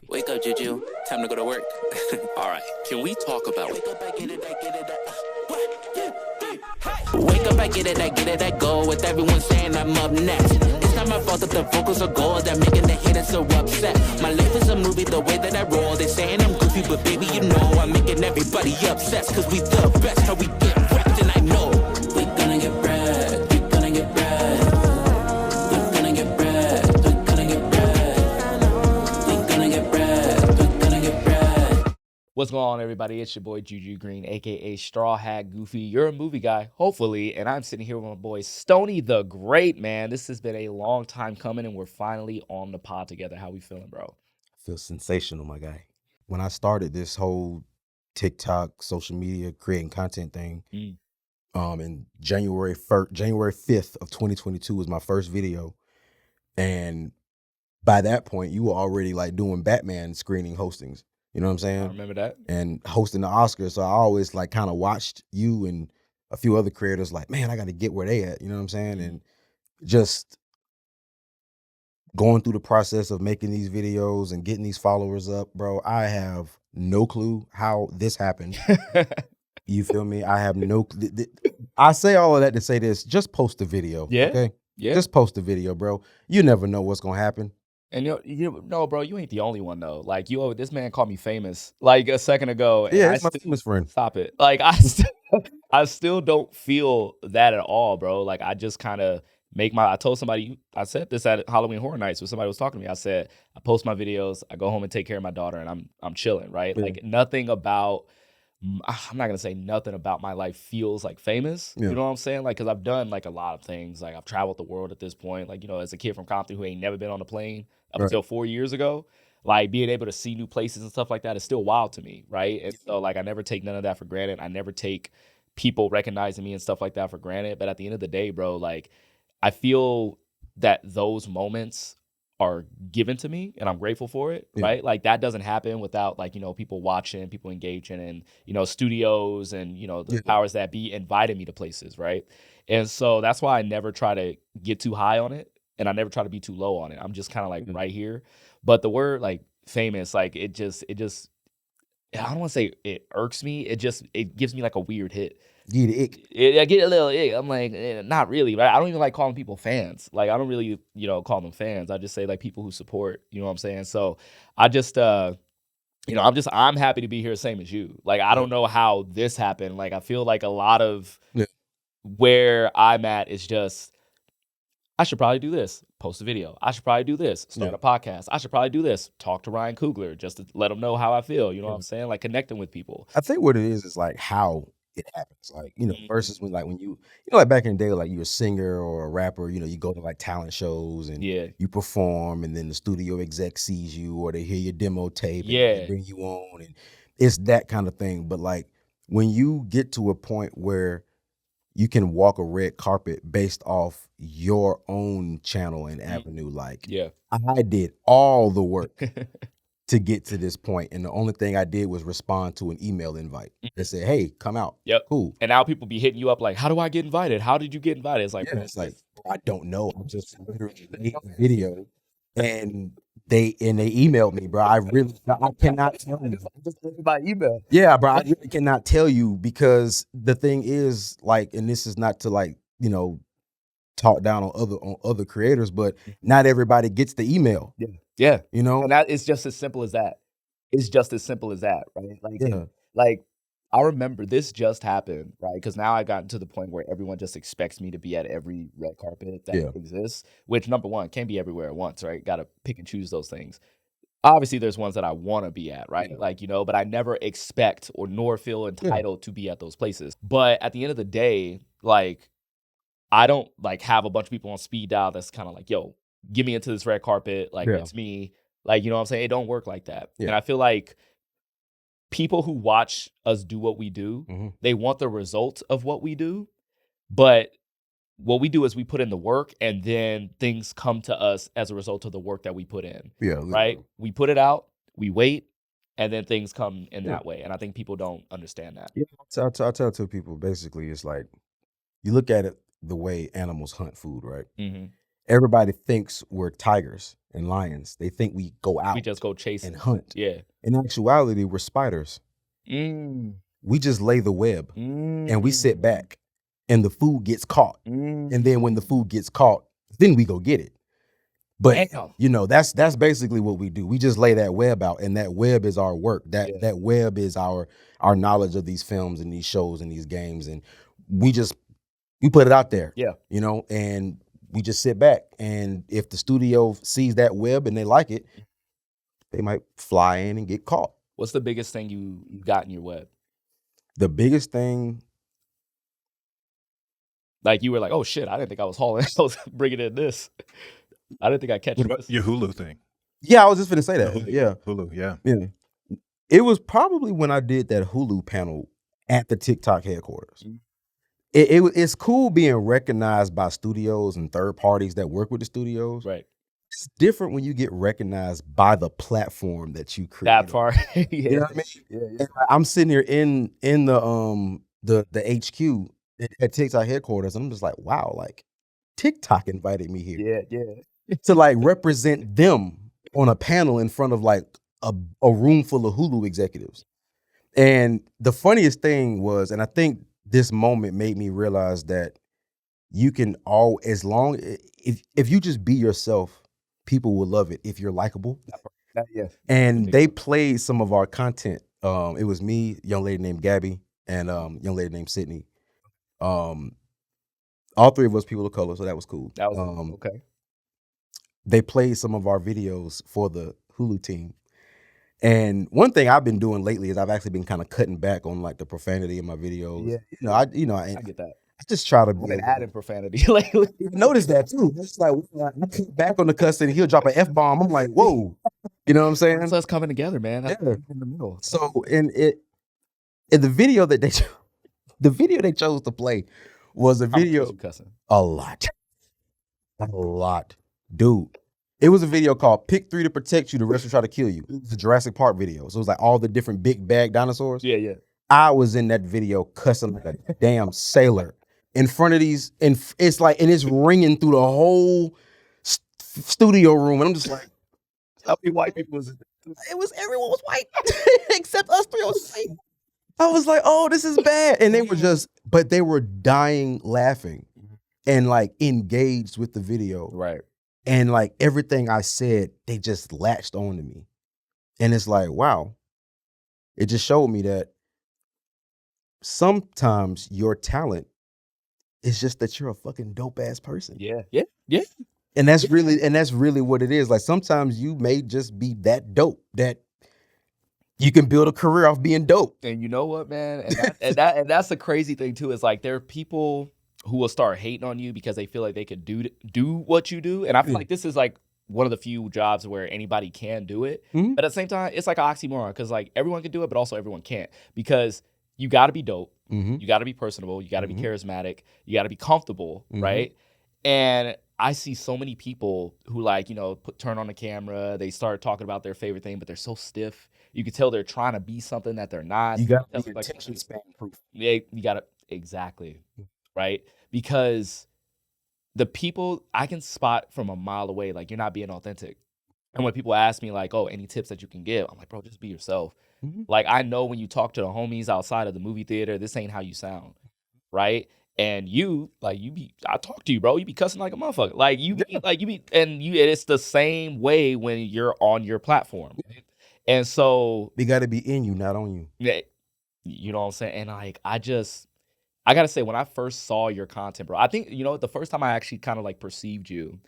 Wake up, Juju. Time to go to work. All right, can we talk about wake up, I get it, I get it, wake up, I get it, I go with everyone saying I'm up next. It's not my fault that the vocals are gold, that making the haters so upset. My life is a movie, the way that I roll. They saying I'm goofy, but baby, you know I'm making everybody upset. Cause we the best, how we get wrecked, and I know we gonna get bread, we gonna get bread. We're gonna get bread, we're gonna get bread. We're gonna get bread, we're gonna get bread. What's going on, everybody? It's your boy Juju Green, aka Straw Hat Goofy. You're a movie guy, hopefully, and I'm sitting here with my boy Stony the Great, man. This has been a long time coming, and we're finally on the pod together. How we feeling, bro? I feel sensational, my guy. When I started this whole TikTok, social media, creating content thing, in January 5th of 2022 was my first video, and by that point, you were already like doing Batman screening hostings. You know what I'm saying? I remember that. And hosting the Oscars. So I always like kind of watched you and a few other creators like, man, I got to get where they at. You know what I'm saying? And just going through the process of making these videos and getting these followers up, bro, I have no clue how this happened. You feel me? I have no clue. I say all of that to say this, just post the video. Yeah. Okay? Yeah. Just post the video, bro. You never know what's going to happen. And no, bro, you ain't the only one though. Like this man called me famous like a second ago. And Yeah, it's my famous friend. Stop it. Like I still don't feel that at all, bro. Like I just kind of I told somebody, I said this at Halloween Horror Nights when somebody was talking to me. I said, I post my videos, I go home and take care of my daughter, and I'm chilling, right? Yeah. Like nothing about, I'm not gonna say nothing about my life feels like famous. Yeah. You know what I'm saying? Like, cause I've done like a lot of things. Like I've traveled the world at this point. Like, as a kid from Compton who ain't never been on a plane up until 4 years ago, like being able to see new places and stuff like that is still wild to me, right? And so like I never take none of that for granted. I never take people recognizing me and stuff like that for granted. But at the end of the day, bro, like I feel that those moments are given to me and I'm grateful for it, right? Like that doesn't happen without like, people watching, people engaging, and, studios and, the powers that be invited me to places, right? And so that's why I never try to get too high on it and I never try to be too low on it. I'm just kind of like right here. But the word like famous, like it just, I don't want to say it irks me. It gives me like a weird hit. Get the ick. I get a little ick. I'm like, not really, right? I don't even like calling people fans. Like, I don't really, call them fans. I just say like people who support, you know what I'm saying? So I just, I'm happy to be here, same as you. Like, I don't know how this happened. Like, I feel like a lot of where I'm at is just, I should probably do this, post a video. I should probably do this, start a podcast. I should probably do this, talk to Ryan Coogler just to let him know how I feel. You know what I'm saying? Like connecting with people. I think what it is like how it happens. Like, versus when you like back in the day, like you're a singer or a rapper, you go to like talent shows and you perform and then the studio exec sees you or they hear your demo tape and they bring you on and it's that kind of thing. But like when you get to a point where you can walk a red carpet based off your own channel and avenue. Like, I did all the work to get to this point, and the only thing I did was respond to an email invite that said, "Hey, come out." Cool. And now people be hitting you up like, "How do I get invited? How did you get invited?" It's like, it's like I don't know. I just literally made a video, and they emailed me, bro. I cannot tell you. Just by email. Yeah, bro. I really cannot tell you because the thing is like, and this is not to like, talk down on other creators, but not everybody gets the email. Yeah. And that is just as simple as that. It's just as simple as that, right? Like I remember this just happened, right? Because now I've gotten to the point where everyone just expects me to be at every red carpet that exists, which number one, can't be everywhere at once, right? Got to pick and choose those things. Obviously, there's ones that I want to be at, right? Like, but I never expect or nor feel entitled to be at those places. But at the end of the day, like, I don't like have a bunch of people on speed dial that's kind of like, yo, get me into this red carpet. Like, it's me. Like, you know what I'm saying? It don't work like that. And I feel like people who watch us do what we do, they want the result of what we do. But what we do is we put in the work and then things come to us as a result of the work that we put in. Right? We put it out, we wait, and then things come in that way. And I think people don't understand that. I tell people basically it's like you look at it the way animals hunt food, right? everybody thinks we're tigers and lions. They think we go out. We just go chase and hunt. Yeah. In actuality, we're spiders. We just lay the web and we sit back and the food gets caught. And then when the food gets caught, then we go get it. But you know, that's basically what we do. We just lay that web out, and that web is our work. That web is our knowledge of these films and these shows and these games, and we put it out there. Yeah. You know, and we just sit back, and if the studio sees that web and they like it, they might fly in and get caught. What's the biggest thing you got in your web? The biggest thing, like you were like, oh shit, I didn't think I was hauling. I was bringing in this. I didn't think I'd catch What about your Hulu thing? Yeah, I was just going to say that. Hulu, yeah. It was probably when I did that Hulu panel at the TikTok headquarters. It's cool being recognized by studios and third parties that work with the studios. Right. It's different when you get recognized by the platform that you create. That part. You know what I mean? Yeah. I'm sitting here in the HQ at TikTok headquarters, and I'm just like, wow, like TikTok invited me here. Yeah. To like represent them on a panel in front of like a room full of Hulu executives. And the funniest thing was, and I think this moment made me realize that you can if you just be yourself, people will love it if you're likable. And they played some of our content. It was me, young lady named Gabby, and young lady named Sydney. All three of us people of color, so that was cool. That was okay. They played some of our videos for the Hulu team. And one thing I've been doing lately is I've actually been kind of cutting back on like the profanity in my videos. Yeah. I get that. I just try to I've been adding profanity lately. Notice that too. It's like I cut back on the cussing, he'll drop an F-bomb. I'm like, whoa. You know what I'm saying? That's us coming together, man. Yeah. In the middle. So in the video that they chose to play was a video cussing? A lot. Dude. It was a video called Pick 3 to Protect You, the rest will try to kill you. It was a Jurassic Park video. So it was like all the different big bag dinosaurs. Yeah. I was in that video cussing like a damn sailor in front of these, and it's ringing through the whole studio room. And I'm just like, how many white people was it? Everyone was white except us three on stage. I was like, oh, this is bad. And they were dying laughing and like engaged with the video. Right. And like everything I said, they just latched on to me. And it's like, wow. It just showed me that sometimes your talent is just that you're a fucking dope ass person. Yeah. And that's really what it is. Like sometimes you may just be that dope that you can build a career off being dope. And you know what, man? And that's the crazy thing too, is like there are people who will start hating on you because they feel like they could do what you do. And I feel like this is like one of the few jobs where anybody can do it. But at the same time, it's like an oxymoron because like everyone can do it, but also everyone can't, because you got to be dope. You got to be personable. You got to be charismatic. You got to be comfortable, right? And I see so many people who like, turn on the camera, they start talking about their favorite thing, but they're so stiff. You can tell they're trying to be something that they're not. You got to be attention span proof. Yeah, you got to, exactly. Right? Because the people I can spot from a mile away, like you're not being authentic. And when people ask me like, oh, any tips that you can give? I'm like, bro, just be yourself. Like I know when you talk to the homies outside of the movie theater, this ain't how you sound. Right? And I talk to you, bro. You be cussing like a motherfucker. And it's the same way when you're on your platform. And so we got to be in you, not on you. Yeah. You know what I'm saying? And like, I gotta say, when I first saw your content, bro, I think, the first time I actually kind of like perceived you,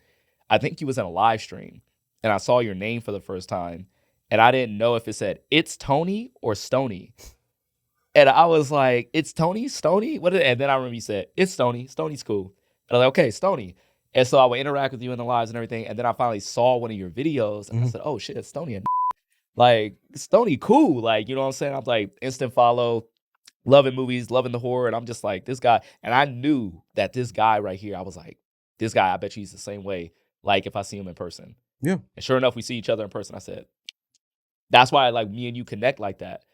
I think you was in a live stream and I saw your name for the first time and I didn't know if it said, it's Tony or Stony. And I was like, it's Tony, Stony? And then I remember you said, it's Stony. Stony's cool. And I was like, okay, Stony. And so I would interact with you in the lives and everything. And then I finally saw one of your videos and I said, oh shit, it's Stony. Like, Stony cool. Like, you know what I'm saying? I'm like, instant follow. Loving movies, loving the horror, and I'm just like, this guy, and I knew that this guy right here, I was like, this guy, I bet you he's the same way, like if I see him in person. Yeah. And sure enough, we see each other in person. I said, that's why like me and you connect like that,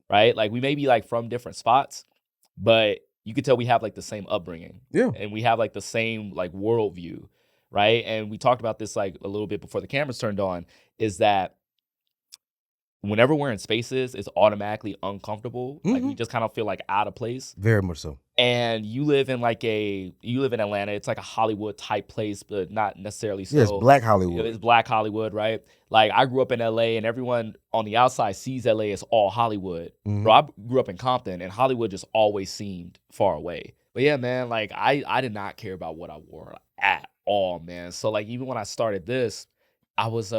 right? Like we may be like from different spots, but you could tell we have like the same upbringing. Yeah. And we have like the same like worldview, right? And we talked about this like a little bit before the cameras turned on, is that whenever we're in spaces, it's automatically uncomfortable. Like we just kind of feel like out of place. Very much so. And you live in Atlanta. It's like a Hollywood type place, but not necessarily so. Yeah, it's Black Hollywood. It's Black Hollywood, right? Like I grew up in LA, and everyone on the outside sees LA as all Hollywood. Bro, I grew up in Compton, and Hollywood just always seemed far away. But yeah, man, like I did not care about what I wore at all, man. So like even when I started this, I was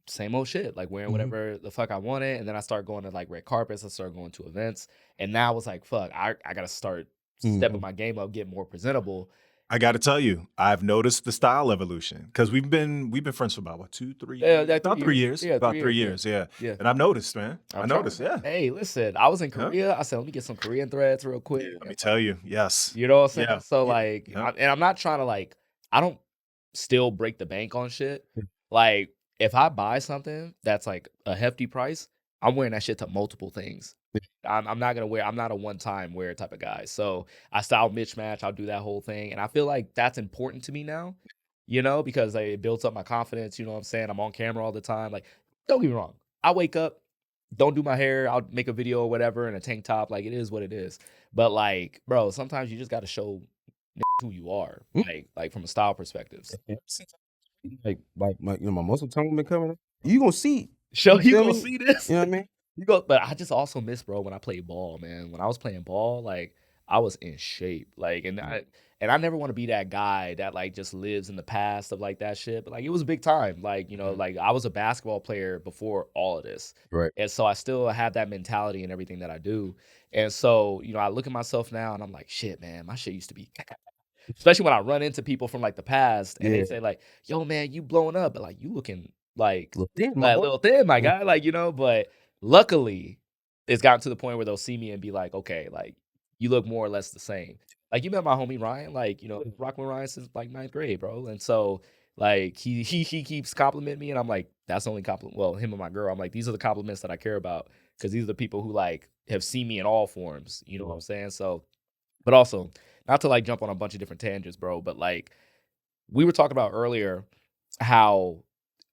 same old shit, like wearing whatever the fuck I wanted. And then I started going to like red carpets. I started going to events. And now it's like, fuck, I got to start stepping my game up, get more presentable. I got to tell you, I've noticed the style evolution because we've been friends for about 2, 3 years? About 3 years. Yeah, about 3 years. Yeah. And I've noticed, man. I noticed. Yeah. Hey, listen, I was in Korea. I said, let me get some Korean threads real quick. Let me tell you. Yes. You know what I'm saying? Yeah. So like, and I'm not trying to like, I don't still break the bank on shit. Like if I buy something that's like a hefty price, I'm wearing that shit to multiple things. I'm not a one-time wear type of guy. So I style mismatch. I'll do that whole thing. And I feel like that's important to me now, because it builds up my confidence. You know what I'm saying? I'm on camera all the time. Like, don't get me wrong. I wake up, don't do my hair. I'll make a video or whatever in a tank top. Like, it is what it is. But like, bro, sometimes you just got to show who you are, like from a style perspective. Like my muscle tone been coming up. You gonna see. You gonna see this. You know what I mean? But I just also miss, bro, when I played ball, man. When I was playing ball, like I was in shape. Like, and I never want to be that guy that like just lives in the past of like that shit. But like it was a big time. Like, like I was a basketball player before all of this. Right. And so I still have that mentality in everything that I do. And so, I look at myself now and I'm like, shit, man, my shit used to be especially when I run into people from like the past and they say like, yo, man, you blowing up, but like you looking like little thin, my guy. Like, but luckily it's gotten to the point where they'll see me and be like, okay, like you look more or less the same. Like you met my homie Ryan, like, rocking with Ryan since like 9th grade, bro. And so like he keeps complimenting me and I'm like, that's the only compliment. Well, him and my girl, I'm like, these are the compliments that I care about because these are the people who like have seen me in all forms. You know what I'm saying? So, but also not to like jump on a bunch of different tangents, bro, but like we were talking about earlier how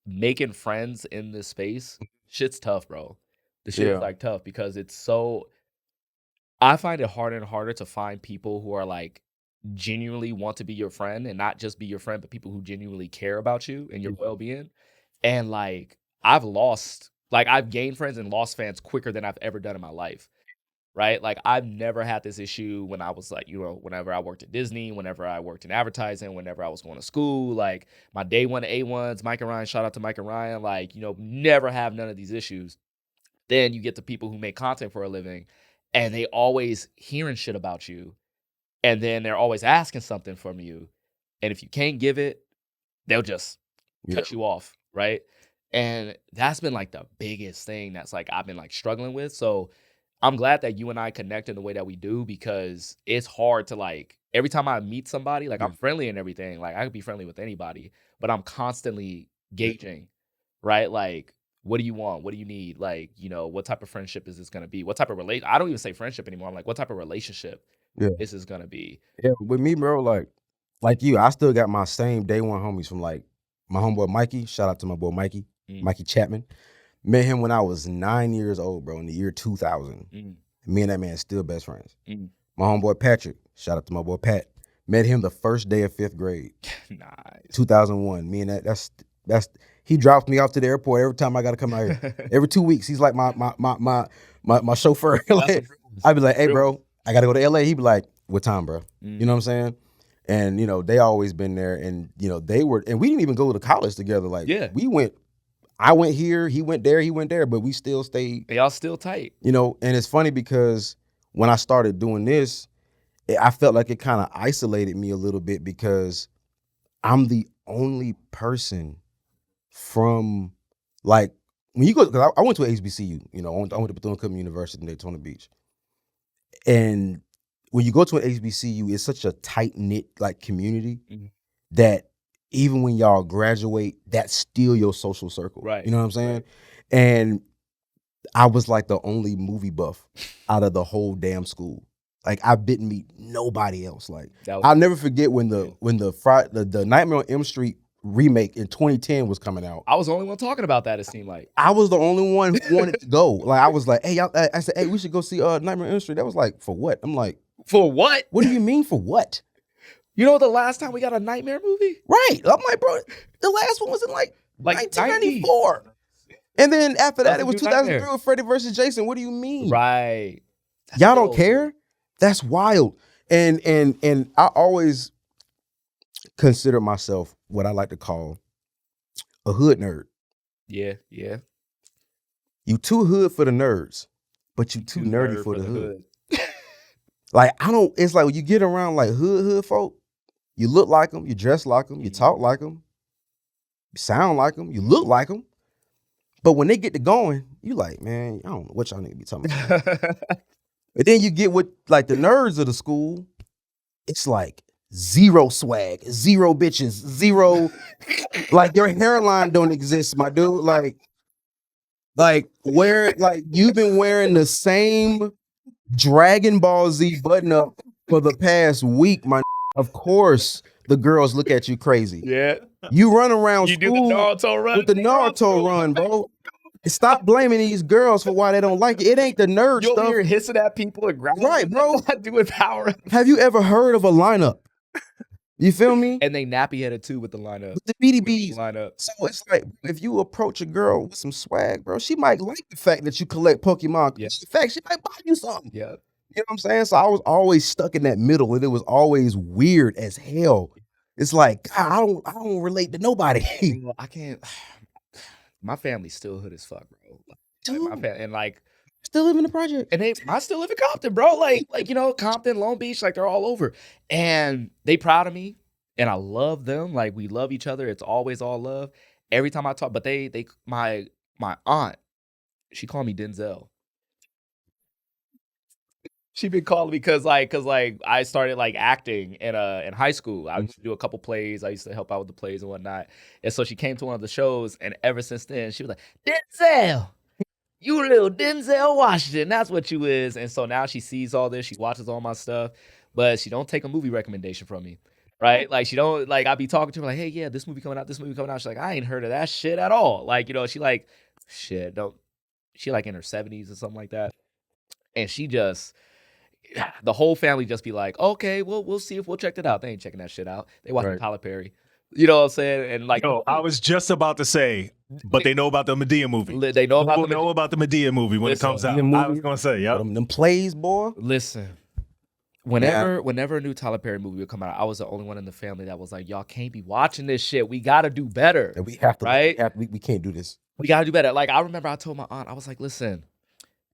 making friends in this space, shit's tough, bro. The shit is like tough because it's so, I find it harder and harder to find people who are like genuinely want to be your friend and not just be your friend, but people who genuinely care about you and your well-being. And like I've gained friends and lost fans quicker than I've ever done in my life. Right? Like I've never had this issue when I was like, whenever I worked at Disney, whenever I worked in advertising, whenever I was going to school, like my day one A1s, Mike and Ryan, shout out to Mike and Ryan, like, never have none of these issues. Then you get to people who make content for a living and they always hearing shit about you. And then they're always asking something from you. And if you can't give it, they'll just cut you off. Right. And that's been like the biggest thing that's like, I've been like struggling with. So I'm glad that you and I connect in the way that we do because it's hard to like, every time I meet somebody, like I'm friendly and everything, like I could be friendly with anybody, but I'm constantly gauging, right? Like, what do you want? What do you need? Like, what type of friendship is this going to be? What type of I don't even say friendship anymore. I'm like, what type of relationship this is going to be? Yeah, with me, bro, like you, I still got my same day one homies from like my homeboy Mikey. Shout out to my boy Mikey, Mikey Chapman. Met him when I was 9 years old, bro, in the year 2000. Me and that man still best friends. My homeboy Patrick, shout out to my boy Pat. Met him the first day of 5th grade. Nice. 2001. Me and that's he drops me off to the airport every time I gotta come out here. Every 2 weeks, he's like my chauffeur. Like, I'd be like, hey, bro, I gotta go to LA. He'd be like, what time, bro? You know what I'm saying? And they always been there, and they were, and we didn't even go to college together. Like, we went. I went here, he went there, but we still stayed. Y'all still tight. And it's funny because when I started doing this, I felt like it kind of isolated me a little bit because I'm the only person from, like, when you go, because I went to HBCU, I went to Bethune-Cookman University in Daytona Beach. And when you go to an HBCU, it's such a tight-knit, like, community that even when y'all graduate, that's still your social circle. Right. You know what I'm saying? Right. And I was like the only movie buff out of the whole damn school. Like I didn't meet nobody else. Like I'll never forget when the Nightmare on Elm Street remake in 2010 was coming out. I was the only one talking about that. It seemed like I was the only one who wanted to go. Like I was like, hey, I said, hey, we should go see Nightmare on Elm Street. That was like, for what? I'm like, for what? What do you mean for what? You know the last time we got a Nightmare movie? Right. I'm like, bro, the last one was in like 1994. 90. And then after that, it was 2003 with Freddy versus Jason. What do you mean? Right. Y'all don't care? That's wild. And I always consider myself what I like to call a hood nerd. Yeah. You too hood for the nerds, but you too nerdy for the hood. Like, it's like when you get around like hood folk, you look like them, you dress like them, you talk like them, you sound like them, you look like them. But when they get to going, you like, man, I don't know what y'all need to be talking about. But then you get with like the nerds of the school, it's like zero swag, zero bitches, zero, like your hairline don't exist, my dude. Like you've been wearing the same Dragon Ball Z button up for the past week, my. Of course, the girls look at you crazy. Yeah. You run around school do the Naruto run. With the Naruto run, bro. Stop blaming these girls for why they don't like it. It ain't the nerd stuff. You're hissing at people and grabbing. Right, bro. Doing power. Have you ever heard of a lineup? You feel me? And they nappy headed too with the lineup. With the BDBs lineup. So it's like if you approach a girl with some swag, bro, she might like the fact that you collect Pokemon. Yes. In fact, she might buy you something. Yeah. You know what I'm saying? So I was always stuck in that middle, and it was always weird as hell. It's like, God, I don't relate to nobody. I can't. My family's still hood as fuck, bro. Like still live in the project, and I still live in Compton, bro. Like Compton, Long Beach, like they're all over, and they proud of me, and I love them. Like we love each other. It's always all love. Every time I talk, but my aunt, she called me Denzel. She been calling me because I started like acting in high school. I used to do a couple plays. I used to help out with the plays and whatnot. And so she came to one of the shows, and ever since then, she was like, Denzel, you little Denzel Washington. That's what you is. And so now she sees all this. She watches all my stuff, but she don't take a movie recommendation from me. Right? Like she don't, like I be talking to her like, hey, yeah, this movie coming out. She's like, I ain't heard of that shit at all. Like, she like, shit, she like in her 70s or something like that. And she just, the whole family just be like, okay, well, we'll see if we'll check it out. They ain't checking that shit out. They watching Tyler Perry. You know what I'm saying? And like, I was just about to say, but they know about the Madea movie. They know about the Madea movie when it comes out. I was gonna say, yeah, them plays, boy. Listen, whenever a new Tyler Perry movie would come out, I was the only one in the family that was like, y'all can't be watching this shit. We got to do better. And we have to, right? We can't do this. We got to do better. Like I remember I told my aunt, I was like, listen,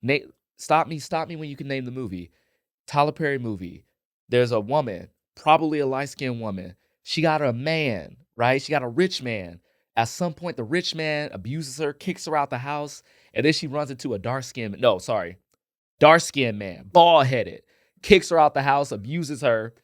Nate, stop me when you can name the movie. Tyler Perry movie. There's a woman, probably a light-skinned woman. She got a man, right? She got a rich man. At some point, the rich man abuses her, kicks her out the house, and then she runs into a dark-skinned man, bald-headed, kicks her out the house, abuses her.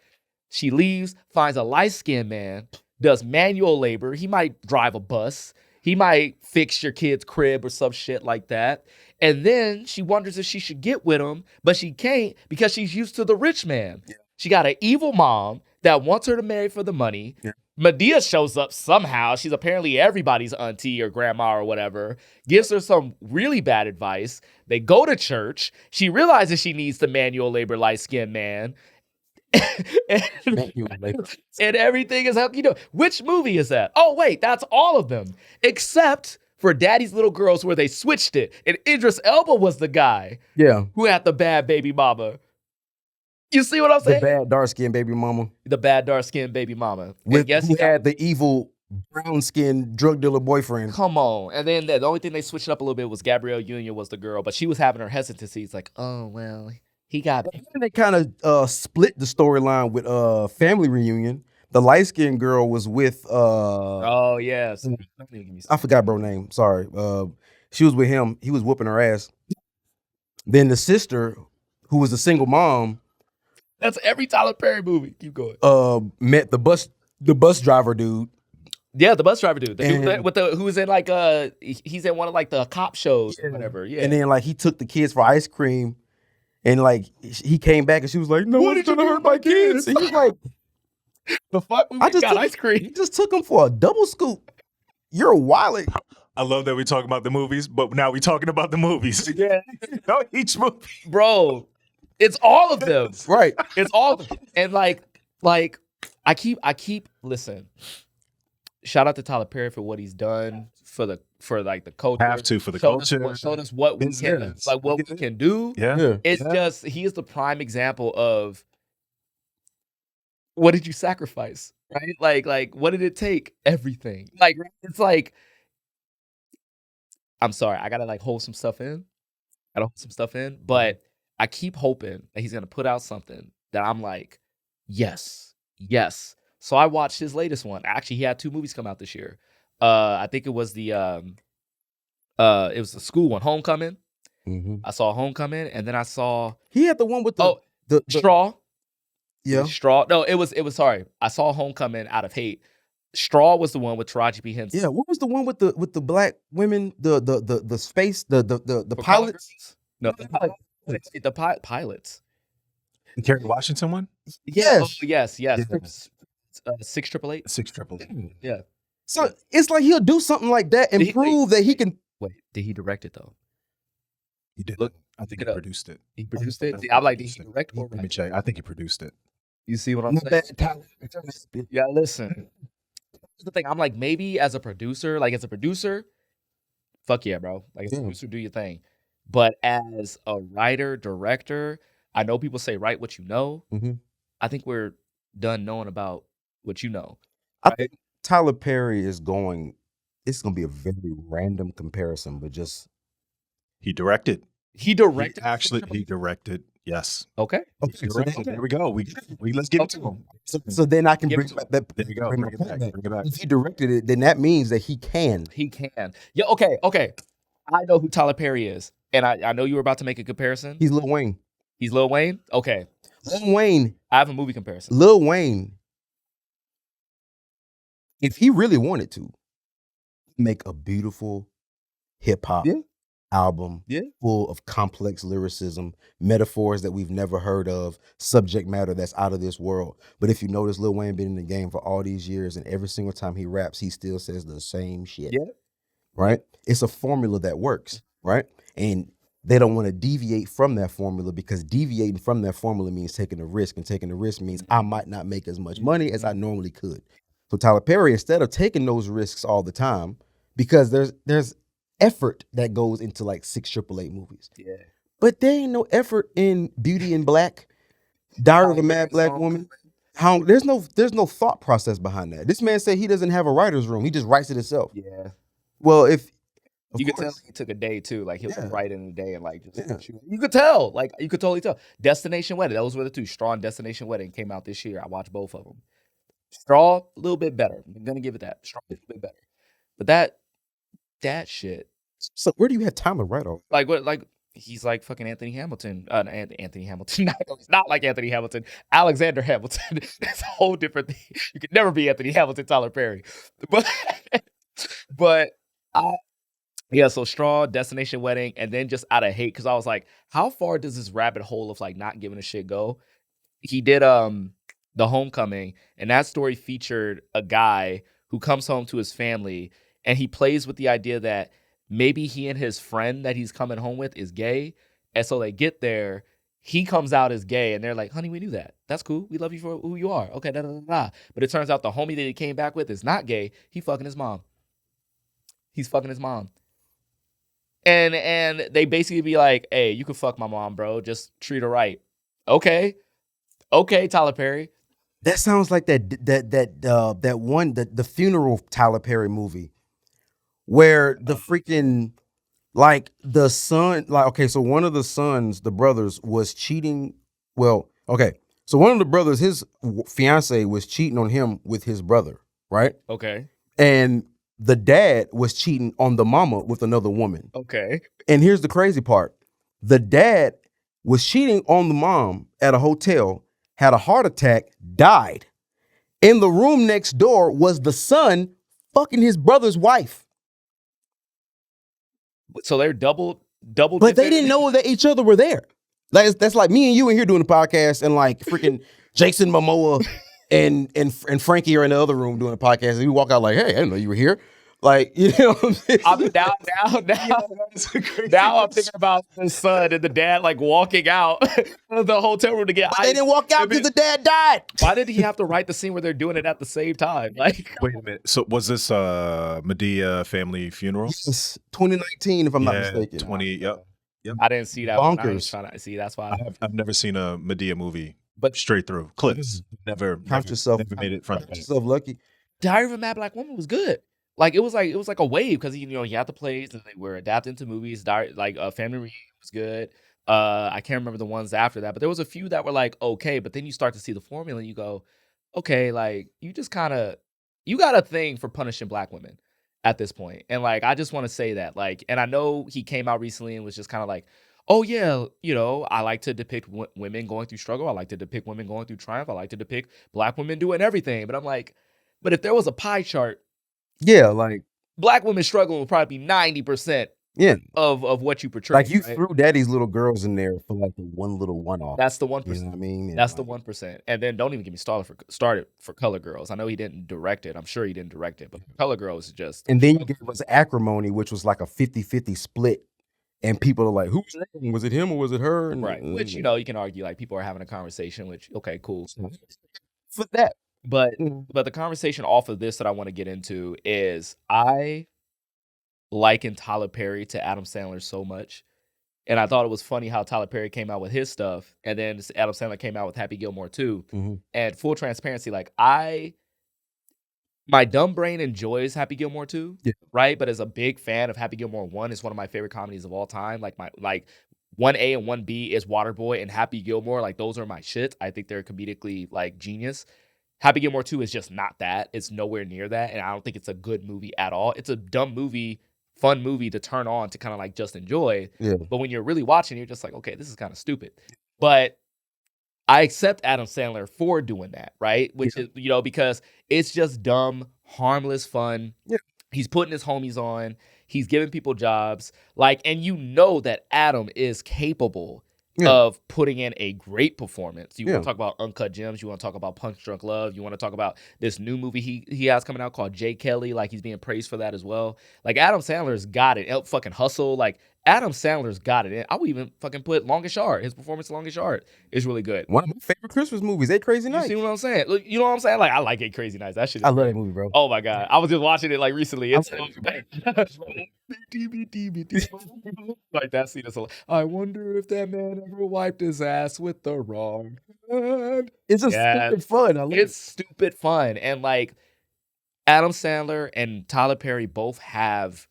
She leaves, finds a light-skinned man, does manual labor. He might drive a bus. He might fix your kid's crib or some shit like that. And then she wonders if she should get with him, but she can't because she's used to the rich man. Yeah. She got an evil mom that wants her to marry for the money. Yeah. Madea shows up somehow. She's apparently everybody's auntie or grandma or whatever. Gives her some really bad advice. They go to church. She realizes she needs the manual labor light-skinned man. and everything is how which movie is that? Oh wait, that's all of them except for Daddy's Little Girls, where they switched it, and Idris Elba was the guy who had the bad baby mama. You see what I'm saying? The bad dark-skinned baby mama. The bad dark-skinned baby mama. Who had the evil brown-skinned drug dealer boyfriend. Come on. And then the only thing they switched up a little bit was Gabrielle Union was the girl, but she was having her hesitancies like, oh well, he got it. And they kind of split the storyline with Family Reunion. The light-skinned girl was with oh yes. I forgot bro name. Sorry. She was with him. He was whooping her ass. Then the sister, who was a single mom. That's every Tyler Perry movie. Keep going. Met the bus driver dude. Yeah, the bus driver dude. The dude who was in like he's in one of like the cop shows or whatever. Yeah. And then like he took the kids for ice cream. And like he came back and she was like, no one's gonna hurt my kids. And he's like, the fuck? I just got ice cream. He just took him for a double scoop. You're wild. I love that we talk about the movies, but now we're talking about the movies. Yeah. Each movie. Bro, it's all of them. Right. It's all of them. And like I keep listen. Shout out to Tyler Perry for what he's done for the culture. Have to for the culture. Showed us what we can we can do. Yeah. It's just he is the prime example of what did you sacrifice, right? Like what did it take? Everything. Like it's like I'm sorry, I gotta like hold some stuff in. But I keep hoping that he's gonna put out something that I'm like, yes. So I watched his latest one. Actually, he had 2 movies come out this year. I think it was the school one, Homecoming. Mm-hmm. I saw Homecoming, and then I saw he had the one with the Straw. Yeah, Straw. No, it was. Sorry, I saw Homecoming out of hate. Straw was the one with Taraji P. Henson. Yeah, what was the one with the black women? The space the pilots. No, the pilots. The Kerry Washington one. Yes. Yes. 688. 688. Yeah. So it's like he'll do something like that and prove that he can. Wait, did he direct it though? He did. Look, I think he produced it. He produced it. I'm like, did he direct or write? Let me check. I think he produced it. You see what I'm saying? Yeah. Listen. The thing, I'm like, maybe as a producer, fuck yeah, bro. Like as a producer, do your thing. But as a writer, director, I know people say write what you know. Mm-hmm. I think we're done knowing about what you know. Right? I think Tyler Perry it's going to be a very random comparison, but just he directed. He directed. He directed. Yes. Okay. So there we go. We let's give it to him. So then I can bring that. There you go. Bring it back. If he directed it, then that means that he can. He can. Yeah. Okay. I know who Tyler Perry is, and I know you were about to make a comparison. He's Lil Wayne. He's Lil Wayne. Okay. Lil Wayne. I have a movie comparison. Lil Wayne, if he really wanted to, make a beautiful hip hop album full of complex lyricism, metaphors that we've never heard of, subject matter that's out of this world. But if you notice, Lil Wayne been in the game for all these years, and every single time he raps, he still says the same shit. Yeah. Right? It's a formula that works, right? And they don't want to deviate from that formula because deviating from that formula means taking a risk, and taking a risk means I might not make as much money as I normally could. So Tyler Perry, instead of taking those risks all the time, because there's effort that goes into like 6 AAA movies. Yeah. But there ain't no effort in Beauty and Black, Diary of a Mad Black Woman. There's no thought process behind that. This man said he doesn't have a writer's room. He just writes it himself. Yeah. Well, if you could tell he took a day too, like he'll write in a day and like just you could tell, like you could totally tell. Destination Wedding, those were the 2. Straw and Destination Wedding came out this year. I watched both of them. Straw, a little bit better. I'm gonna give it that. Straw, a little bit better. But that shit. So where do you have time to write all? Like what? Like he's like fucking Anthony Hamilton. Anthony Hamilton. No, he's not like Anthony Hamilton. Alexander Hamilton. It's a whole different thing. You could never be Anthony Hamilton, Tyler Perry. But so Straw, Destination Wedding, and then just out of hate, because I was like, how far does this rabbit hole of like not giving a shit go? He did The Homecoming, and that story featured a guy who comes home to his family, and he plays with the idea that maybe he and his friend that he's coming home with is gay, and so they get there, he comes out as gay, and they're like, honey, we knew that. That's cool. We love you for who you are. Okay, da-da-da-da. But it turns out the homie that he came back with is not gay. He's fucking his mom. And they basically be like, hey, you can fuck my mom, bro. Just treat her right. Okay, Tyler Perry. That sounds like that one, the funeral Tyler Perry movie, where the freaking like the son, like, okay, so one of the sons, the brothers, was cheating. Well, okay, so one of the brothers, his fiance was cheating on him with his brother, right? Okay. And the dad was cheating on the mama with another woman. Okay. And here's the crazy part. The dad was cheating on the mom at a hotel, had a heart attack, died. In the room next door was the son fucking his brother's wife. So they're double. But they didn't know that each other were there. That's like me and you in here doing the podcast, and like freaking Jason Momoa and Frankie are in the other room doing the podcast, and we walk out like, hey, I didn't know you were here. Like, you know what I'm saying? I mean, now I'm thinking about the son and the dad like walking out of the hotel room to get ice. They didn't walk out because the dad died. Why did he have to write the scene where they're doing it at the same time? Like, wait a minute. So was this Madea family funeral? Yes, 2019, if I'm not mistaken. 20. Yep. I didn't see that. Bonkers. Trying to see. That's why I've never seen a Madea movie, but straight through clips. Never made it front. Count yourself lucky. Diary of a Mad Black Woman was good. Like it was like a wave because you had the plays and they were adapted into movies. Family Reunion was good. I can't remember the ones after that, but there was a few that were like okay. But then you start to see the formula and you go, okay, like you got a thing for punishing Black women at this point. And like I just want to say that and I know he came out recently and was just kind of like, oh yeah, I like to depict women going through struggle. I like to depict women going through triumph. I like to depict Black women doing everything. But I'm like, but if there was a pie chart. Yeah, like Black women struggling would probably be 90% of what you portray. Like you threw Daddy's Little Girls in there for like the one little one-off. That's the 1%. You know what I mean? That's the 1%. And then don't even get me started for Color Girls. I know he didn't direct it. I'm sure he didn't direct it, but Color Girls is just. And then you gave us Acrimony, which was like a 50-50 split. And people are like, who's wrong? Was it him or was it her? And, right. Which, you can argue like people are having a conversation, which, okay, cool. For that. But the conversation off of this that I want to get into is I liken Tyler Perry to Adam Sandler so much. And I thought it was funny how Tyler Perry came out with his stuff and then Adam Sandler came out with Happy Gilmore 2. Mm-hmm. And full transparency, like my dumb brain enjoys Happy Gilmore 2, right? But as a big fan of Happy Gilmore 1, it's one of my favorite comedies of all time. Like 1A and 1B is Waterboy and Happy Gilmore. Like those are my shit. I think they're comedically like genius. Happy Gilmore 2 is just not that. It's nowhere near that. And I don't think it's a good movie at all. It's a dumb movie, fun movie to turn on to kind of like just enjoy. Yeah. But when you're really watching, you're just like, okay, this is kind of stupid. But I accept Adam Sandler for doing that, right? Which is, because it's just dumb, harmless fun. Yeah. He's putting his homies on. He's giving people jobs. And that Adam is capable of putting in a great performance. You want to talk about Uncut Gems. You want to talk about Punch Drunk Love. You want to talk about this new movie he has coming out called Jay Kelly. Like he's being praised for that as well. Like Adam Sandler's got it. Fucking Hustle. Like Adam Sandler's got it. I would even fucking put Longest Yard. His performance in Longest Yard is really good. One of my favorite Christmas movies, 8 Crazy Nights. You see what I'm saying? Look, you know what I'm saying? Like I like 8 Crazy Nights. That shit. I love that movie, bro. Oh my god, I was just watching it like recently. It's like that scene is so. I wonder if that man ever wiped his ass with the wrong hand. It's just stupid fun. It's stupid fun, and like Adam Sandler and Tyler Perry both have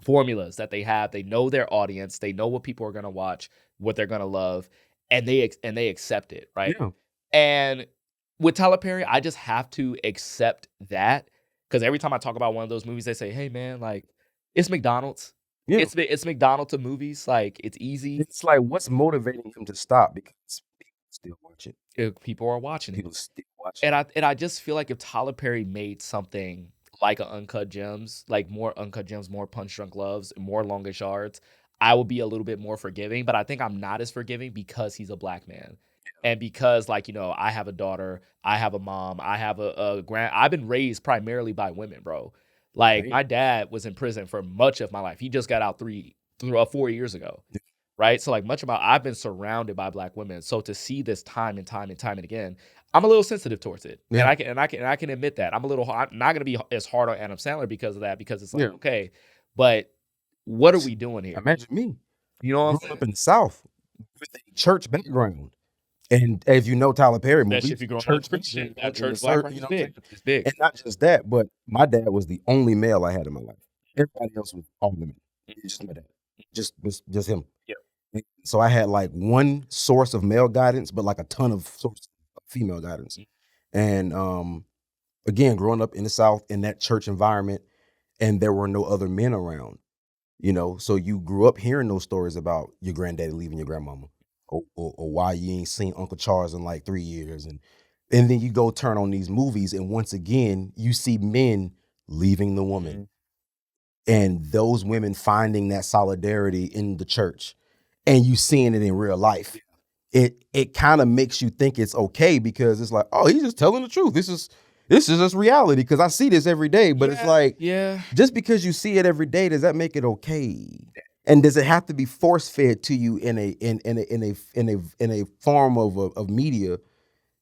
formulas that they have. They know their audience. They know what people are gonna watch, what they're gonna love, and they accept it, right? Yeah. And with Tyler Perry, I just have to accept that because every time I talk about one of those movies, they say, "Hey, man, like it's McDonald's. Yeah. It's McDonald's to movies. Like it's easy. It's like what's motivating him to stop because people still watch it. People are watching people it. Still watch it. And I just feel like if Tyler Perry made something like a Uncut Gems, like more Uncut Gems, more Punch Drunk Loves, more Longest Yards, I would be a little bit more forgiving. But I think I'm not as forgiving because he's a Black man. And because, I have a daughter, I have a mom, I have a I've been raised primarily by women, bro. Like, my dad was in prison for much of my life. He just got out 4 years ago, right? So, I've been surrounded by Black women. So to see this time and time and time and again, I'm a little sensitive towards it, and I can admit that I'm not going to be as hard on Adam Sandler because of that. Because it's okay, but what are we doing here? Imagine me, what I'm up in the South with a church background. And as you know, Tyler Perry movies, church Christian, that church background is big. It's big. And not just that, but my dad was the only male I had in my life. Everybody else was all women. Just my dad. Just him. Yeah. So I had one source of male guidance, but a ton of sources of female guidance. And again, growing up in the South in that church environment, and there were no other men around. So you grew up hearing those stories about your granddaddy leaving your grandmama. Or why you ain't seen Uncle Charles in 3 years. And then you go turn on these movies and once again, you see men leaving the woman and those women finding that solidarity in the church and you seeing it in real life. it kind of makes you think it's okay because it's like, oh, he's just telling the truth. This is just reality because I see this every day. But it's like, just because you see it every day, does that make it okay? And does it have to be force fed to you in a form of media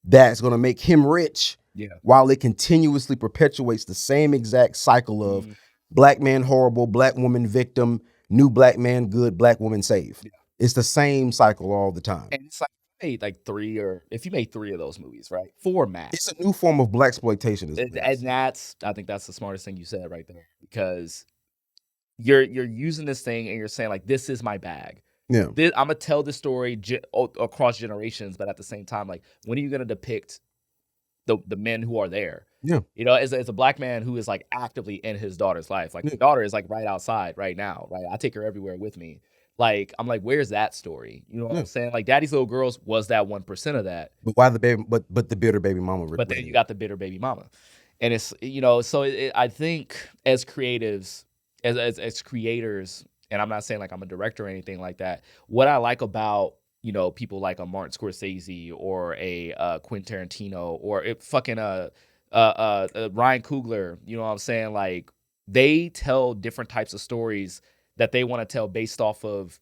that's going to make him rich? While it continuously perpetuates the same exact cycle of black man horrible, black woman victim, new black man good, black woman safe. It's the same cycle all the time. And it's like if you made 3 of those movies, right? 4 max. It's a new form of blaxploitation. And I think that's the smartest thing you said right there, because you're using this thing and you're saying like, this is my bag. Yeah, I'm gonna tell this story across generations, but at the same time, like, when are you gonna depict the men who are there? Yeah, you know, as a black man who is like actively in his daughter's life, like, the daughter is like right outside right now, right? I take her everywhere with me. Like, I'm like, where's that story? You know what I'm saying? Like, Daddy's Little Girls was that 1% of that. But why the baby? But the bitter baby mama. But then you got the bitter baby mama, and it's, you know, so I think as creatives, as creators, and I'm not saying like I'm a director or anything like that. What I like about, you know, people like a Martin Scorsese or a Quentin Tarantino or Ryan Coogler, you know what I'm saying? Like, they tell different types of stories that they want to tell based off of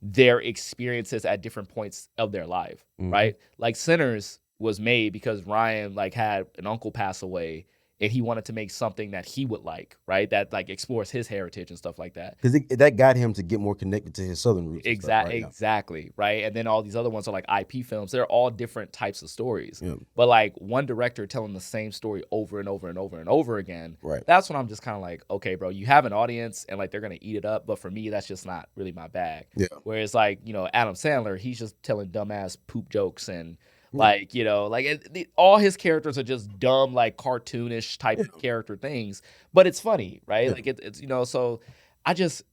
their experiences at different points of their life, right? Like, Sinners was made because Ryan like had an uncle pass away, and he wanted to make something that he would like, right? That like explores his heritage and stuff like that. Because that got him to get more connected to his Southern roots. Exactly, right? And then all these other ones are like IP films. They're all different types of stories. Yeah. But like one director telling the same story over and over and over and over again, right? That's when I'm just kind of like, okay, bro, you have an audience and like they're going to eat it up. But for me, that's just not really my bag. Yeah. Whereas like, you know, Adam Sandler, he's just telling dumbass poop jokes and like, you know, like all his characters are just dumb, like cartoonish type of character things, but it's funny, right? Like it's, you know, so I just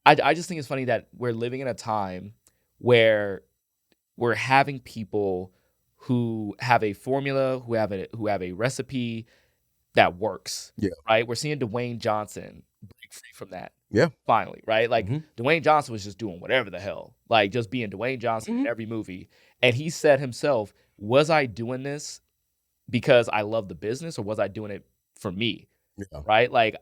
think it's funny that we're living in a time where we're having people who have a formula, who have a recipe that works. Yeah. Right. We're seeing Dwayne Johnson break free from that. Yeah. Finally, right? Like Dwayne Johnson was just doing whatever the hell, like just being Dwayne Johnson in every movie. And he said himself, was I doing this because I love the business, or was I doing it for me? Yeah. Right? Like,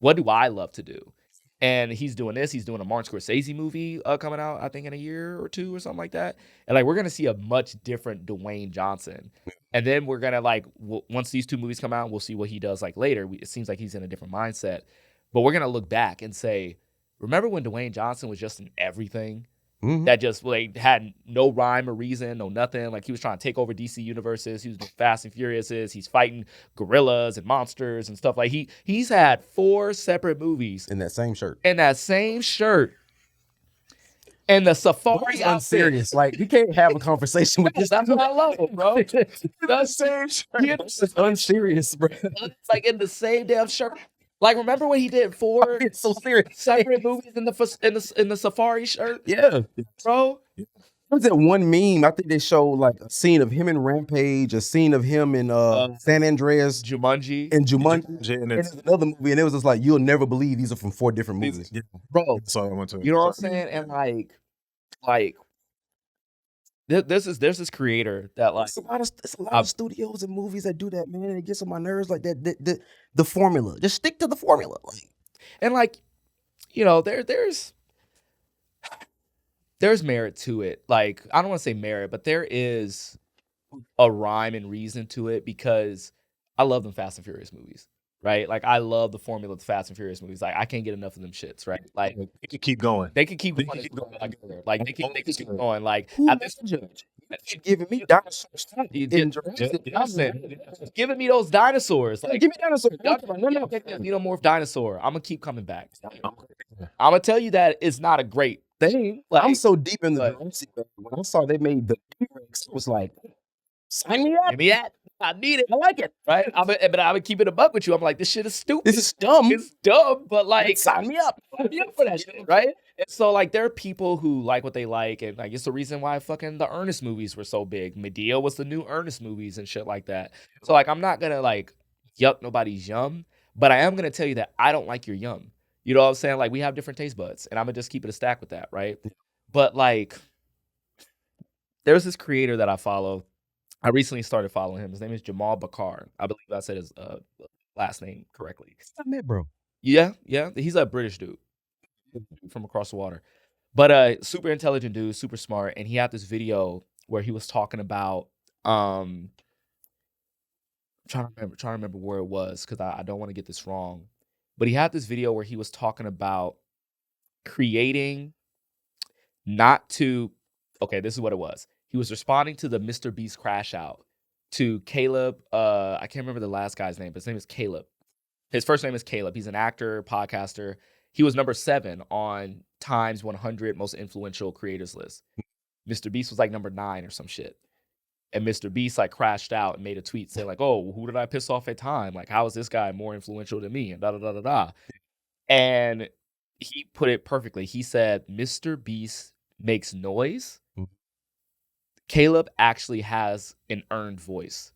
what do I love to do? And he's doing this. He's doing a Martin Scorsese movie coming out, I think, in a year or 2 or something like that. And like, we're going to see a much different Dwayne Johnson. And then we're going to like, once these 2 movies come out, we'll see what he does like later. It seems like he's in a different mindset. But we're going to look back and say, remember when Dwayne Johnson was just in everything? That just like had no rhyme or reason, no nothing. Like, he was trying to take over DC universes. He was doing Fast and Furiouses. He's fighting gorillas and monsters and stuff. Like, he's had 4 separate movies in that same shirt. And the safari outfit. Unserious. Like, we can't have a conversation with this. That's what I love it, bro. The same shirt. It's unserious, bro. It's like in the same damn shirt. Like, remember when he did 4 so serious separate movies in the safari shirt? Yeah, bro. There was that one meme. I think they showed like a scene of him in Rampage, a scene of him in San Andreas, Jumanji, and it's another movie, and it was just like, you'll never believe these are from 4 different movies, bro. So I went to. You know what I'm saying? And like. There's this creator that like it's a lot of studios and movies that do that, man, and it gets on my nerves. Like that, the formula. Just stick to the formula. And like, you know, there's merit to it. Like, I don't want to say merit, but there is a rhyme and reason to it, because I love them Fast and Furious movies. Right? Like, I love the formula of the Fast and Furious movies. Like, I can't get enough of them shits, right? Like, they could keep going. They could keep going. Like, they could keep going. Like, at this judge, you giving me dinosaurs. Giving me those dinosaurs. Like, give me dinosaurs. No more dinosaur. I'm gonna keep coming back. I'm gonna tell you that it's not a great thing. Like, I'm so deep in the Jurassic Park. When I saw they made the T-Rex, it was like, sign me up. Give me that. I need it. I like it. Right? But I would keep it a buck with you. I'm like, this shit is stupid. This is dumb. It's dumb, but like, sign me up. Sign me up for that shit, right? And so like, there are people who like what they like, and like, it's the reason why fucking the Ernest movies were so big. Medea was the new Ernest movies and shit like that. So like, I'm not gonna like yuck nobody's yum, but I am gonna tell you that I don't like your yum. You know what I'm saying? Like, we have different taste buds, and I'm gonna just keep it a stack with that, right? But like, there's this creator that I follow. I recently started following him. His name is Jamal Bakar. I believe I said his last name correctly. I met, bro. Yeah. He's a British dude from across the water. But super intelligent dude, super smart. And he had this video where he was talking about trying to remember where it was, because I don't want to get this wrong. But he had this video where he was talking about creating okay, this is what it was. He was responding to the Mr. Beast crash out to Caleb. I can't remember the last guy's name, but his name is Caleb. His first name is Caleb. He's an actor, podcaster. He was number 7 on Time's 100 most influential creators list. Mr. Beast was like number 9 or some shit. And Mr. Beast like crashed out and made a tweet saying like, "Oh, who did I piss off at Time? Like, how is this guy more influential than me?" And da da da da da. And he put it perfectly. He said, "Mr. Beast makes noise. Caleb actually has an earned voice,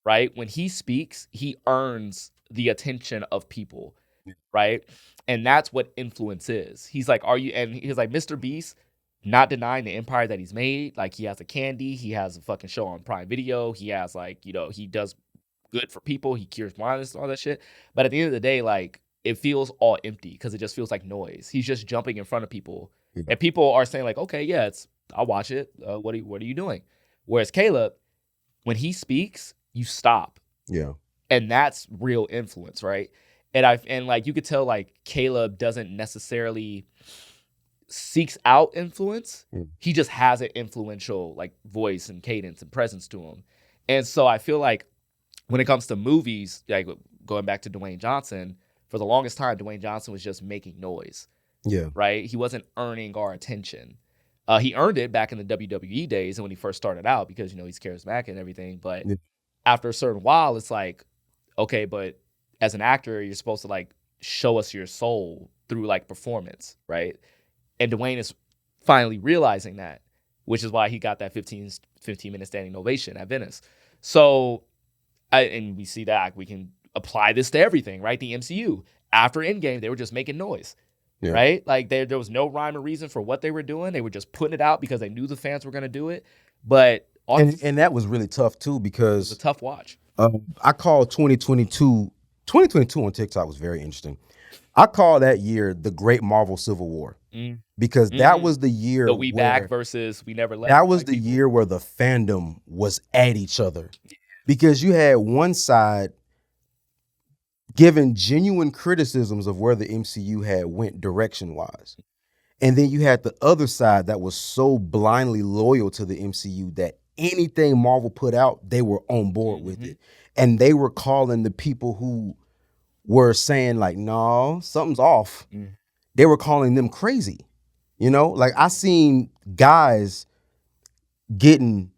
right? When he speaks, he earns the attention of people, right? And that's what influence is." He's like, and he's like, Mr. Beast, not denying the empire that he's made. Like, he has a candy, he has a fucking show on Prime Video, he has like, he does good for people, he cures blindness, all that shit. But at the end of the day, like, it feels all empty because it just feels like noise. He's just jumping in front of people, and people are saying like, "Okay, yeah, I'll watch it. What are you doing?" Whereas Caleb, when he speaks, you stop. Yeah. And that's real influence, right? And like, you could tell like Caleb doesn't necessarily seeks out influence. He just has an influential like voice and cadence and presence to him. And so I feel like when it comes to movies, like going back to Dwayne Johnson, for the longest time, Dwayne Johnson was just making noise. Yeah. Right? He wasn't earning our attention. He earned it back in the WWE days and when he first started out because, he's charismatic and everything. But after a certain while, it's like, okay, but as an actor, you're supposed to like show us your soul through like performance, right? And Dwayne is finally realizing that, which is why he got that 15-minute standing ovation at Venice. So, and we see that we can apply this to everything, right? The MCU. After Endgame, they were just making noise. Yeah. Right? Like there was no rhyme or reason for what they were doing. They were just putting it out because they knew the fans were going to do it. But and that was really tough too, because it was a tough watch. I call 2022 on TikTok was very interesting. I call that year the Great Marvel Civil War because that was the year the we back versus we never left. That was the year where the fandom was at each other because you had one side giving genuine criticisms of where the MCU had went direction-wise. And then you had the other side that was so blindly loyal to the MCU that anything Marvel put out, they were on board with it. And they were calling the people who were saying like, no, something's off. They were calling them crazy. Like I seen guys getting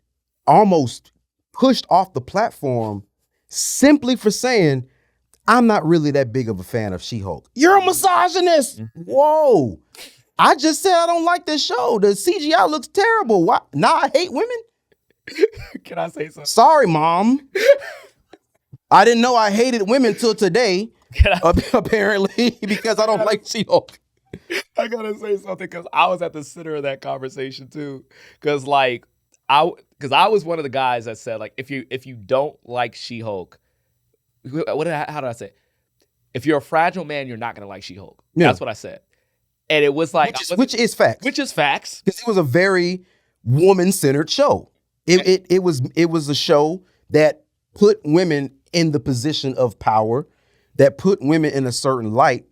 almost pushed off the platform simply for saying, "I'm not really that big of a fan of She-Hulk." You're a misogynist. Whoa. I just said I don't like this show. The CGI looks terrible. Why? Now I hate women? Can I say something? Sorry, Mom. I didn't know I hated women till today, apparently, because I don't like She-Hulk. I gotta say something because I was at the center of that conversation too. Because I was one of the guys that said like, if you don't like She-Hulk, how did I say it? If you're a fragile man, you're not going to like She-Hulk. Yeah. That's what I said. And it was like... Which is facts. Which is facts. Because it was a very woman-centered show. It was a show that put women in the position of power, that put women in a certain light.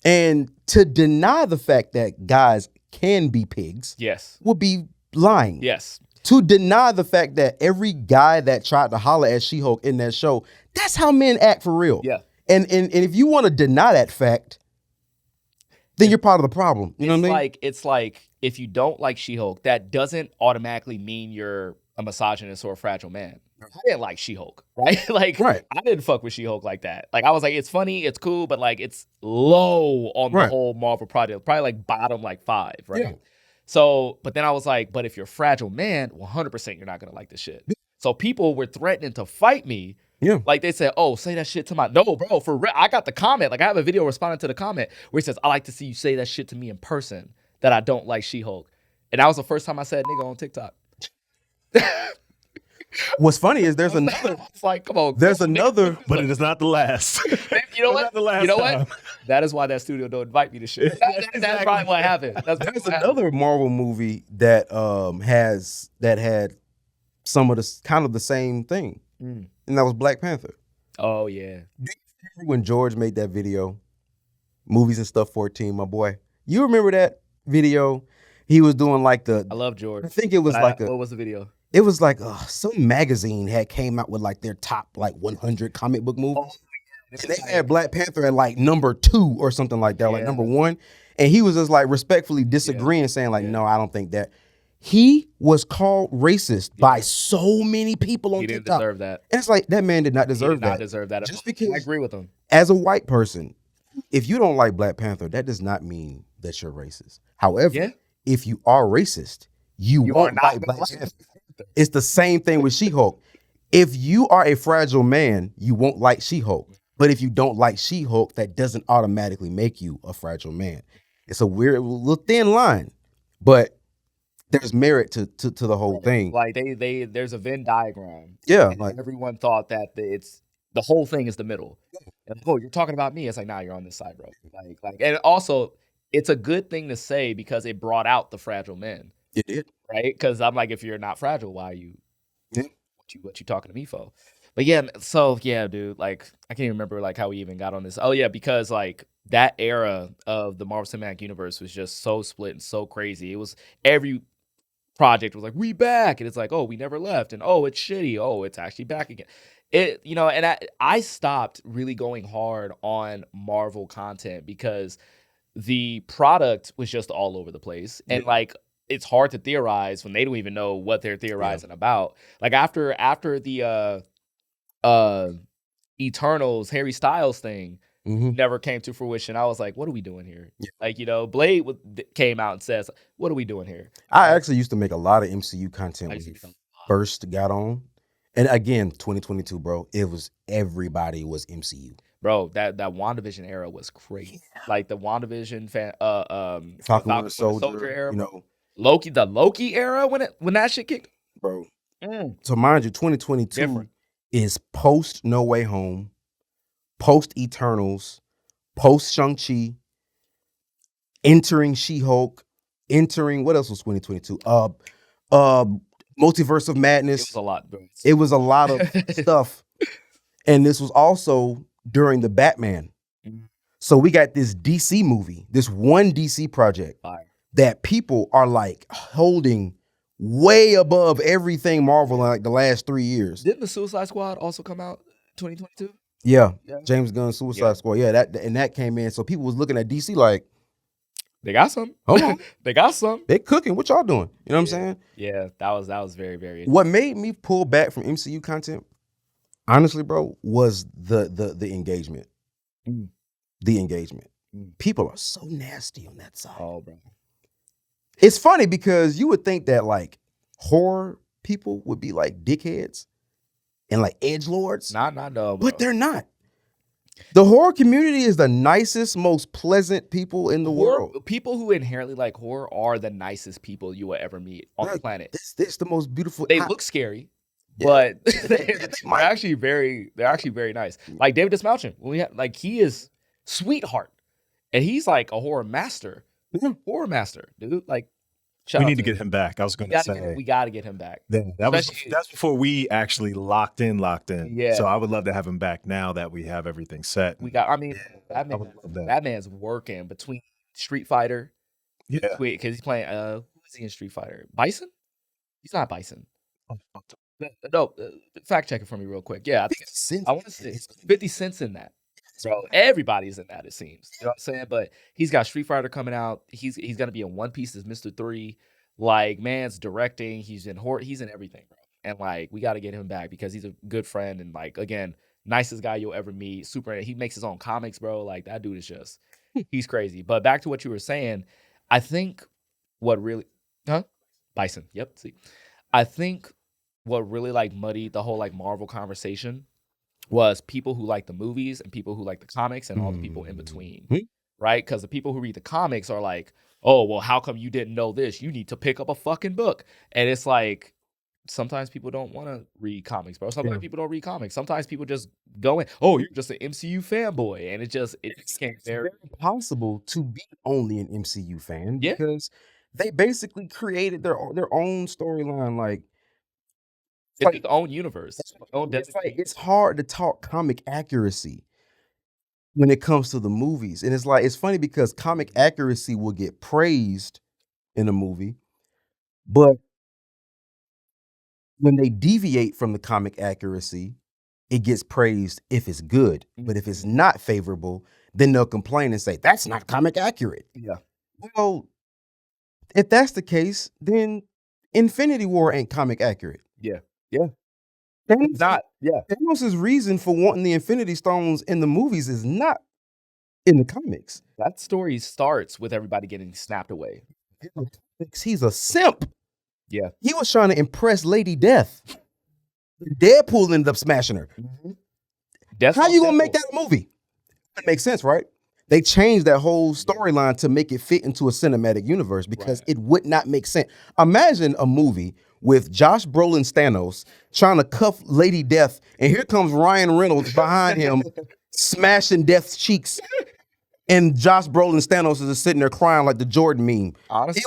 And to deny the fact that guys can be pigs would be lying. Yes. To deny the fact that every guy that tried to holler at She-Hulk in that show, that's how men act for real. Yeah. And if you want to deny that fact, then you're part of the problem. You know what I mean? It's like if you don't like She-Hulk, that doesn't automatically mean you're a misogynist or a fragile man. I didn't like She-Hulk, right? Right. I didn't fuck with She-Hulk like that. Like, I was like, it's funny, it's cool, but like, it's low on the whole Marvel project. Probably like bottom like 5, right? Yeah. So, but then I was like, but if you're a fragile man, 100% you're not going to like this shit. So people were threatening to fight me. Yeah. Like they said, "Oh, say that shit to my..." No, bro, for real. I got the comment. Like I have a video responding to the comment where he says, "I like to see you say that shit to me in person that I don't like She-Hulk." And that was the first time I said nigga on TikTok. What's funny is there's another. It's like, come on. There's another, but it is not the last. You know what? You know what? That is why that studio don't invite me to shit. That's probably what happened. There's another Marvel movie that had some of the kind of the same thing, and that was Black Panther. Oh yeah. Do you remember when George made that video, Movies and Stuff 14, my boy? You remember that video? He was doing like I love George. I think it was what was the video? It was like some magazine had came out with like their top like 100 comic book movies. Oh, and they had Black Panther at like number 2 or something like that, like number 1. And he was just like respectfully disagreeing, saying like, no, I don't think that. He was called racist by so many people on TikTok. He didn't deserve that. And it's like, that man did not deserve that. He did not deserve that. Just because I agree with him. As a white person, if you don't like Black Panther, that does not mean that you're racist. However, if you are racist, you won't like Black Panther. It's the same thing with She-Hulk. If you are a fragile man, you won't like She-Hulk. But if you don't like She-Hulk, that doesn't automatically make you a fragile man. It's a weird, little thin line, but there's merit to the whole thing. Like there's a Venn diagram. Yeah, like everyone thought that the whole thing is the middle. And you're talking about me. It's like, nah, you're on this side, bro. Like, and also, it's a good thing to say because it brought out the fragile men. It did. Right? Because I'm like, if you're not fragile, why are you what you talking to me for? But yeah, dude, like I can't even remember like how we even got on this. Oh yeah, because like that era of the Marvel Cinematic Universe was just so split and so crazy. It was every project was like, we back, and it's like, oh, we never left, and oh, it's shitty, oh, it's actually back again. And I stopped really going hard on Marvel content because the product was just all over the place, and like it's hard to theorize when they don't even know what they're theorizing about. Like after the Eternals Harry Styles thing never came to fruition, I was like, what are we doing here? Like, Blade came out and says, what are we doing here? I actually used to make a lot of MCU content when it first got on. And again, 2022, bro, everybody was MCU. Bro, that WandaVision era was crazy. Like the WandaVision Falcon Winter Soldier era, the Loki era when that shit kicked, bro. So mind you, 2022 is post No Way Home, post Eternals, post Shang-Chi, entering She-Hulk, entering what else was 2022? Multiverse of Madness. It was a lot, bro. It was a lot of stuff, and this was also during the Batman. So we got this DC movie, this one DC project that people are like holding way above everything Marvel in like the last 3 years. Didn't the Suicide Squad also come out 2022? Yeah. James Gunn's Suicide Squad. Yeah, that came in. So people was looking at DC like, they got some. Hold on. They got some. They cooking. What y'all doing? You know what I'm saying? Yeah, that was very, very What made me pull back from MCU content, honestly, bro, was the engagement. The engagement. People are so nasty on that side. Oh, bro. It's funny because you would think that like horror people would be like dickheads and like edgelords. No, but they're not. The horror community is the nicest, most pleasant people in the world. People who inherently like horror are the nicest people you will ever meet on the planet. This the most beautiful. They look scary, but they're actually very nice. Like David Dismalchin, he is sweetheart, and he's like a horror master. Horror master, dude. Like, we need to get him back. I was going to say we got to get him back. That's before we actually locked in. Yeah. So I would love to have him back now that we have everything set. That man's working between Street Fighter. Yeah. Because he's playing. Who is he in Street Fighter? Bison? He's not Bison. No, fact check it for me real quick. Yeah, I want to say 50 Cent's in that. Bro, everybody's in that, it seems. You know what I'm saying? But he's got Street Fighter coming out. He's gonna be in One Piece as Mr. 3. Like, man's directing. He's in everything, bro. And like, we got to get him back because he's a good friend and like, again, nicest guy you'll ever meet. He makes his own comics, bro. Like, that dude is just, he's crazy. But back to what you were saying, I think what really, Bison. Yep. See, I think what really like muddied the whole like Marvel conversation was people who like the movies and people who like the comics and all the people in between, right? Because the people who read the comics are like, oh, well, how come you didn't know this? You need to pick up a fucking book. And it's like, sometimes people don't want to read comics, bro. Sometimes people don't read comics. Sometimes people just go in, oh, you're just an MCU fanboy, and it's very possible to be only an MCU fan because they basically created their own storyline. Like it's its own universe. It's hard to talk comic accuracy when it comes to the movies, and it's funny because comic accuracy will get praised in a movie, but when they deviate from the comic accuracy, it gets praised if it's good. But if it's not favorable, then they'll complain and say, that's not comic accurate. Yeah. Well, if that's the case, then Infinity War ain't comic accurate. Yeah. Yeah. It's not. Yeah. Thanos' reason for wanting the Infinity Stones in the movies is not in the comics. That story starts with everybody getting snapped away. He's a simp. Yeah. He was trying to impress Lady Death. Deadpool ended up smashing her. How you gonna make that a movie? That makes sense, right? They changed that whole storyline to make it fit into a cinematic universe because it would not make sense. Imagine a movie with Josh Brolin's Thanos trying to cuff Lady Death, and here comes Ryan Reynolds behind him smashing Death's cheeks. And Josh Brolin's Thanos is just sitting there crying like the Jordan meme. Honestly,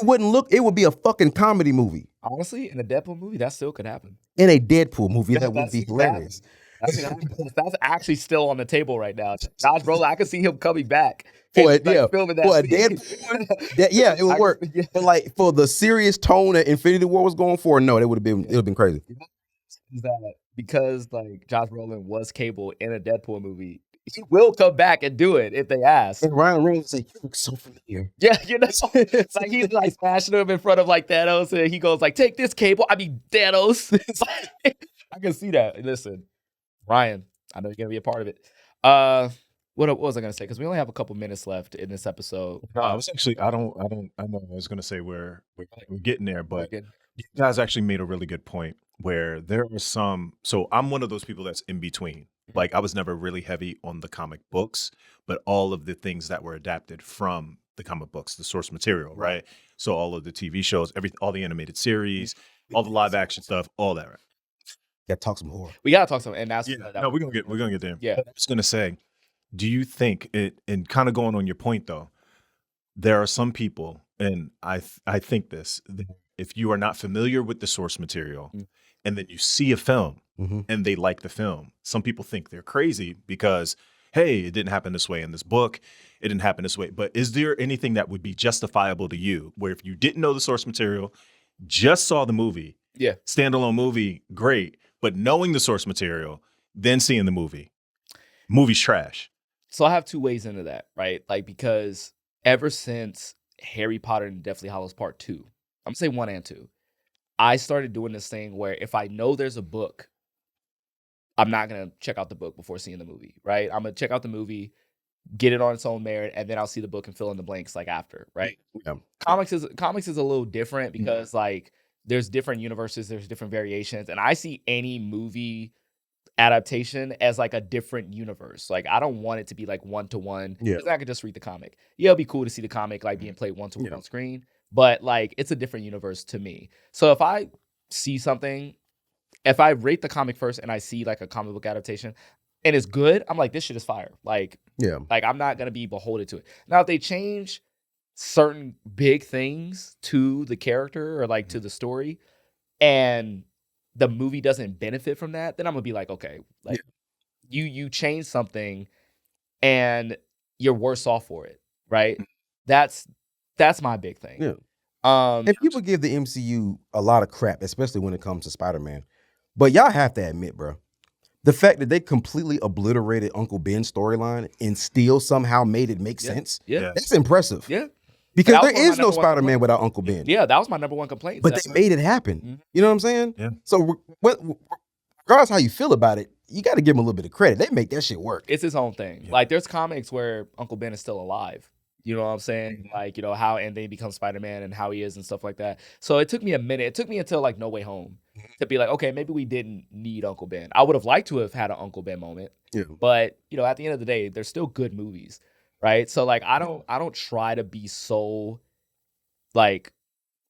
it would be a fucking comedy movie. Honestly, in a Deadpool movie, that still could happen. In a Deadpool movie, that would be hilarious. That's actually still on the table right now. Josh Brolin, I can see him coming back. Filming that. Yeah, it would work. But like for the serious tone that Infinity War was going for, no, it would have been crazy. Is that because like Josh Brolin was Cable in a Deadpool movie? He will come back and do it if they ask. And Ryan Reynolds say, "You look so familiar." Yeah, it's like he's like smashing him in front of like Thanos, and he goes like, "Take this, Cable." I mean, Thanos. I can see that. Listen, Ryan, I know you're gonna be a part of it. What was I gonna say? Because we only have a couple minutes left in this episode. No, I was actually I know I was gonna say we're getting there, but you guys actually made a really good point where there are some. So I'm one of those people that's in between. Like I was never really heavy on the comic books, but all of the things that were adapted from the comic books, the source material, right? So all of the TV shows, all the animated series, all the live action stuff, all that, right? Gotta talk some horror. We gotta talk some, and that's no, we're gonna get there. Yeah, I was gonna say, do you think it? And kind of going on your point though, there are some people, and I think this: if you are not familiar with the source material, and then you see a film. And they like the film. Some people think they're crazy because, hey, it didn't happen this way in this book. It didn't happen this way. But is there anything that would be justifiable to you where if you didn't know the source material, just saw the movie, standalone movie, great, but knowing the source material, then seeing the movie's trash? So I have two ways into that, right? Like, because ever since Harry Potter and Deathly Hallows Part 2, I'm gonna say 1 and 2, I started doing this thing where if I know there's a book, I'm not going to check out the book before seeing the movie, right? I'm going to check out the movie, get it on its own merit, and then I'll see the book and fill in the blanks like after, right? Yeah. Comics is a little different because like there's different universes, there's different variations, and I see any movie adaptation as like a different universe. Like I don't want it to be like one-to-one. Yeah. I could just read the comic. Yeah, it'll be cool to see the comic like being played one-to-one on screen, but like it's a different universe to me. So if I see something, if I rate the comic first and I see like a comic book adaptation and it's good, I'm like, this shit is fire. Like I'm not going to be beholden to it. Now, if they change certain big things to the character or like to the story and the movie doesn't benefit from that, then I'm going to be like, okay, like you change something and you're worse off for it, right? That's my big thing. Yeah. And people give the MCU a lot of crap, especially when it comes to Spider-Man. But y'all have to admit, bro, the fact that they completely obliterated Uncle Ben's storyline and still somehow made it make sense, that's impressive. Yeah. Because there is no Spider-Man without Uncle Ben. Yeah, that was my number one complaint. But they made it happen. You know what I'm saying? Yeah. So regardless how you feel about it, you got to give them a little bit of credit. They make that shit work. It's his own thing. Like there's comics where Uncle Ben is still alive. You know what I'm saying? Like, you know, how and then he becomes Spider-Man and how he is and stuff like that. So it took me a minute. It took me until like No Way Home to be like, okay, maybe we didn't need Uncle Ben. I would have liked to have had an Uncle Ben moment. Yeah. But, you know, at the end of the day, they're still good movies. Right. So like I don't try to be so like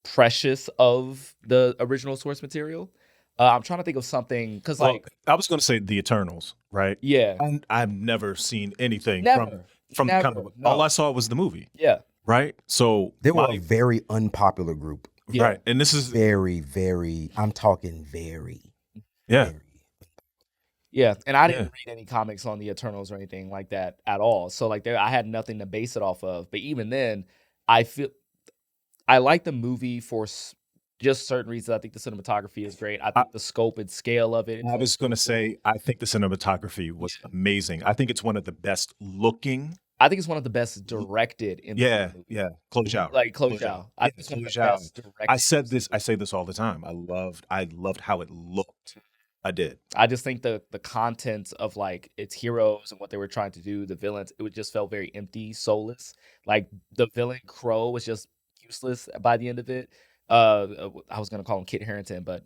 precious of the original source material. I'm trying to think of something because like I was going to say the Eternals, right? Yeah, I've never seen anything never, from kind of no. all I saw was the movie. Yeah, right. So they were a very unpopular group. Yeah. Right, and this is very, very. I'm talking very. Yeah. Very. Yeah, and I didn't read any comics on the Eternals or anything like that at all. So like I had nothing to base it off of. But even then, I like the movie for just certain reasons. I think the cinematography is great. I think the scope and scale of it. I was going to say, I think the cinematography was amazing. I think it's one of the best looking. I think it's one of the best directed in the movie. Yeah. Close out. Like Close Out. I think it's one of the best directed. I say this all the time. I loved how it looked. I did. I just think the content of like its heroes and what they were trying to do, the villains, it just felt very empty, soulless. Like the villain Crow was just useless by the end of it. I was gonna call him Kit Harington, but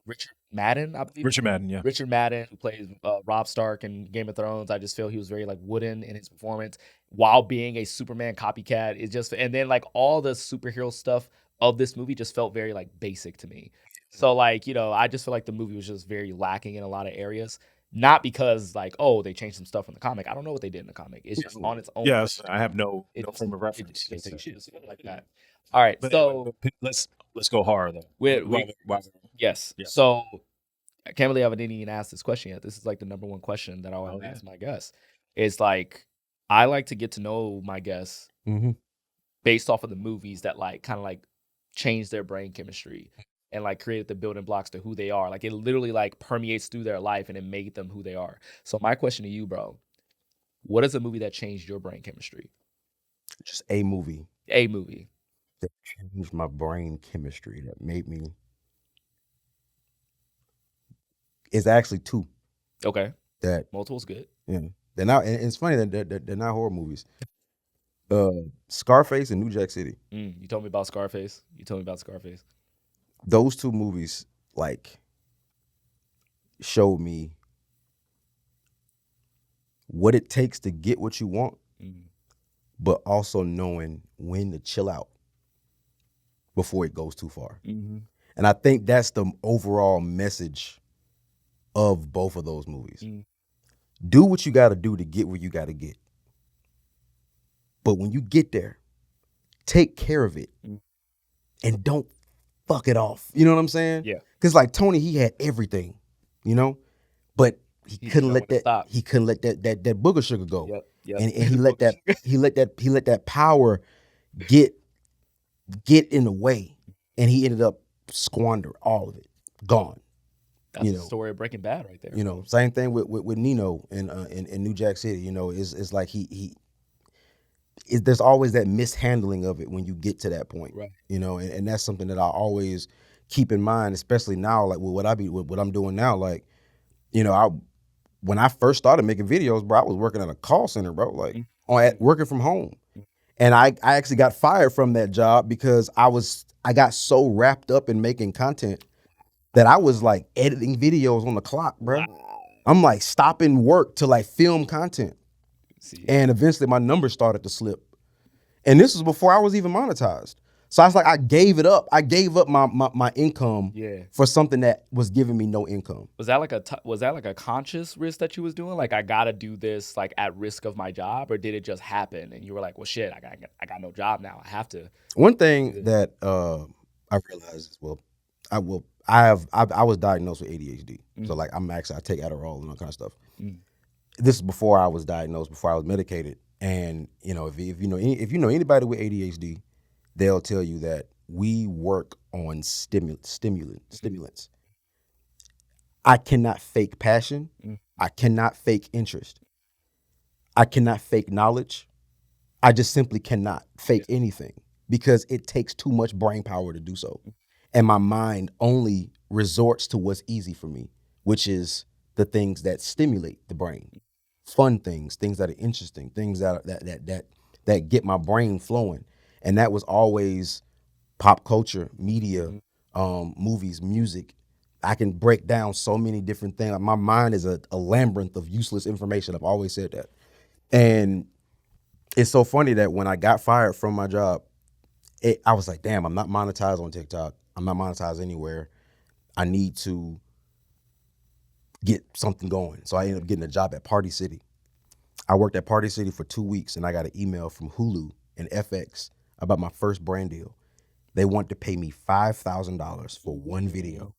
Richard Madden, I believe. Richard Madden, yeah. Richard Madden, who plays Robb Stark in Game of Thrones. I just feel he was very like wooden in his performance while being a Superman copycat. It just, and then like all the superhero stuff of this movie just felt very like basic to me. So like, I just feel like the movie was just very lacking in a lot of areas. Not because like, oh, they changed some stuff from the comic. I don't know what they did in the comic. It's just on its own. Yes, I have no frame of reference. Like that. All right, but so let's go horror though. Yes. So I can't believe I didn't even ask this question yet. This is like the number one question that I always ask my guests. It's like I like to get to know my guests based off of the movies that like kind of like change their brain chemistry and like created the building blocks to who they are. Like it literally like permeates through their life and it made them who they are. So my question to you, bro, what is a movie that changed your brain chemistry? Just a movie. A movie. That changed my brain chemistry. That made me. It's actually two. Okay. That multiple's good. Yeah. They're not, and it's funny that they're not horror movies. Scarface and New Jack City. You told me about Scarface. Those two movies like showed me what it takes to get what you want, but also knowing when to chill out before it goes too far. And I think that's the overall message of both of those movies. Do what you got to do to get where you got to get. But when you get there, take care of it and don't fuck it off. You know what I'm saying? Yeah. Because like Tony, he had everything, but he couldn't let that booger sugar go. Yep. And he let that power get in the way, and he ended up squander all of it, gone. That's the story of Breaking Bad right there. Same thing with Nino in New Jack City. It's like there's always that mishandling of it when you get to that point, right? And that's something that I always keep in mind, especially now, like with what I'm doing now. Like, when I first started making videos, bro, I was working at a call center, bro, like working from home, and I actually got fired from that job because I got so wrapped up in making content that I was like editing videos on the clock, bro. Wow. I'm like stopping work to like film content. And eventually my numbers started to slip. And this was before I was even monetized. So I was like, I gave it up. I gave up my income for something that was giving me no income. Was that like a conscious risk that you was doing? Like, I gotta do this like at risk of my job, or did it just happen and you were like, well, shit, I got no job now. I have to. One thing that I realized is, I was diagnosed with ADHD. So like I take Adderall and all kind of stuff. This is before I was diagnosed, before I was medicated. And if you know anybody with ADHD, they'll tell you that we work on stimulants. I cannot fake passion. I cannot fake interest. I cannot fake knowledge. I just simply cannot fake anything because it takes too much brain power to do so. And my mind only resorts to what's easy for me, which is the things that stimulate the brain. Fun things that are interesting, things that get my brain flowing. And that was always pop culture, media, movies, music. I can break down so many different things. My mind is a labyrinth of useless information. I've always said that. And it's so funny that when I got fired from my job, I was like, damn, I'm not monetized on TikTok. I'm not monetized anywhere. I need to get something going. So I ended up getting a job at Party City. I worked at Party City for 2 weeks, and I got an email from Hulu and FX about my first brand deal. They wanted to pay me $5,000 for one video.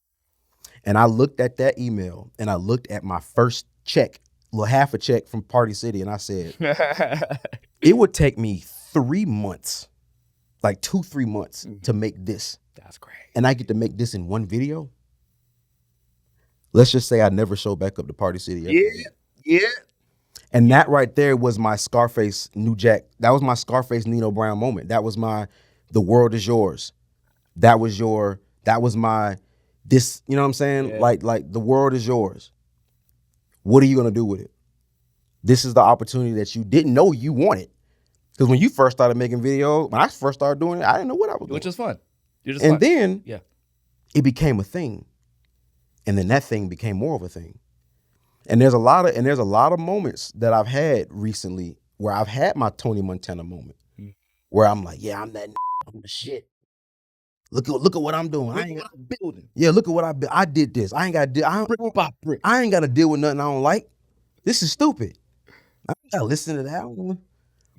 And I looked at that email, and I looked at my first check, half a check from Party City, and I said, it would take me 3 months, like 2-3 months to make this. That's great. And I get to make this in one video. Let's just say I never show back up to Party City. Yeah. And that right there was my Scarface New Jack. That was my Scarface Nino Brown moment. That was my, the world is yours. That was my, this, you know what I'm saying? Yeah. Like the world is yours. What are you going to do with it? This is the opportunity that you didn't know you wanted. Because when you first started making videos, when I first started doing it, I didn't know what I was doing. Which is fun. Then it became a thing. And then that thing became more of a thing. And there's a lot of moments that I've had recently where I've had my Tony Montana moment, where I'm like, yeah, I'm that, I'm the shit. Look at what I'm doing. I ain't got building. Yeah, look at what I did this. I ain't got to I ain't got to deal with nothing I don't like. This is stupid. I ain't got to listen to that.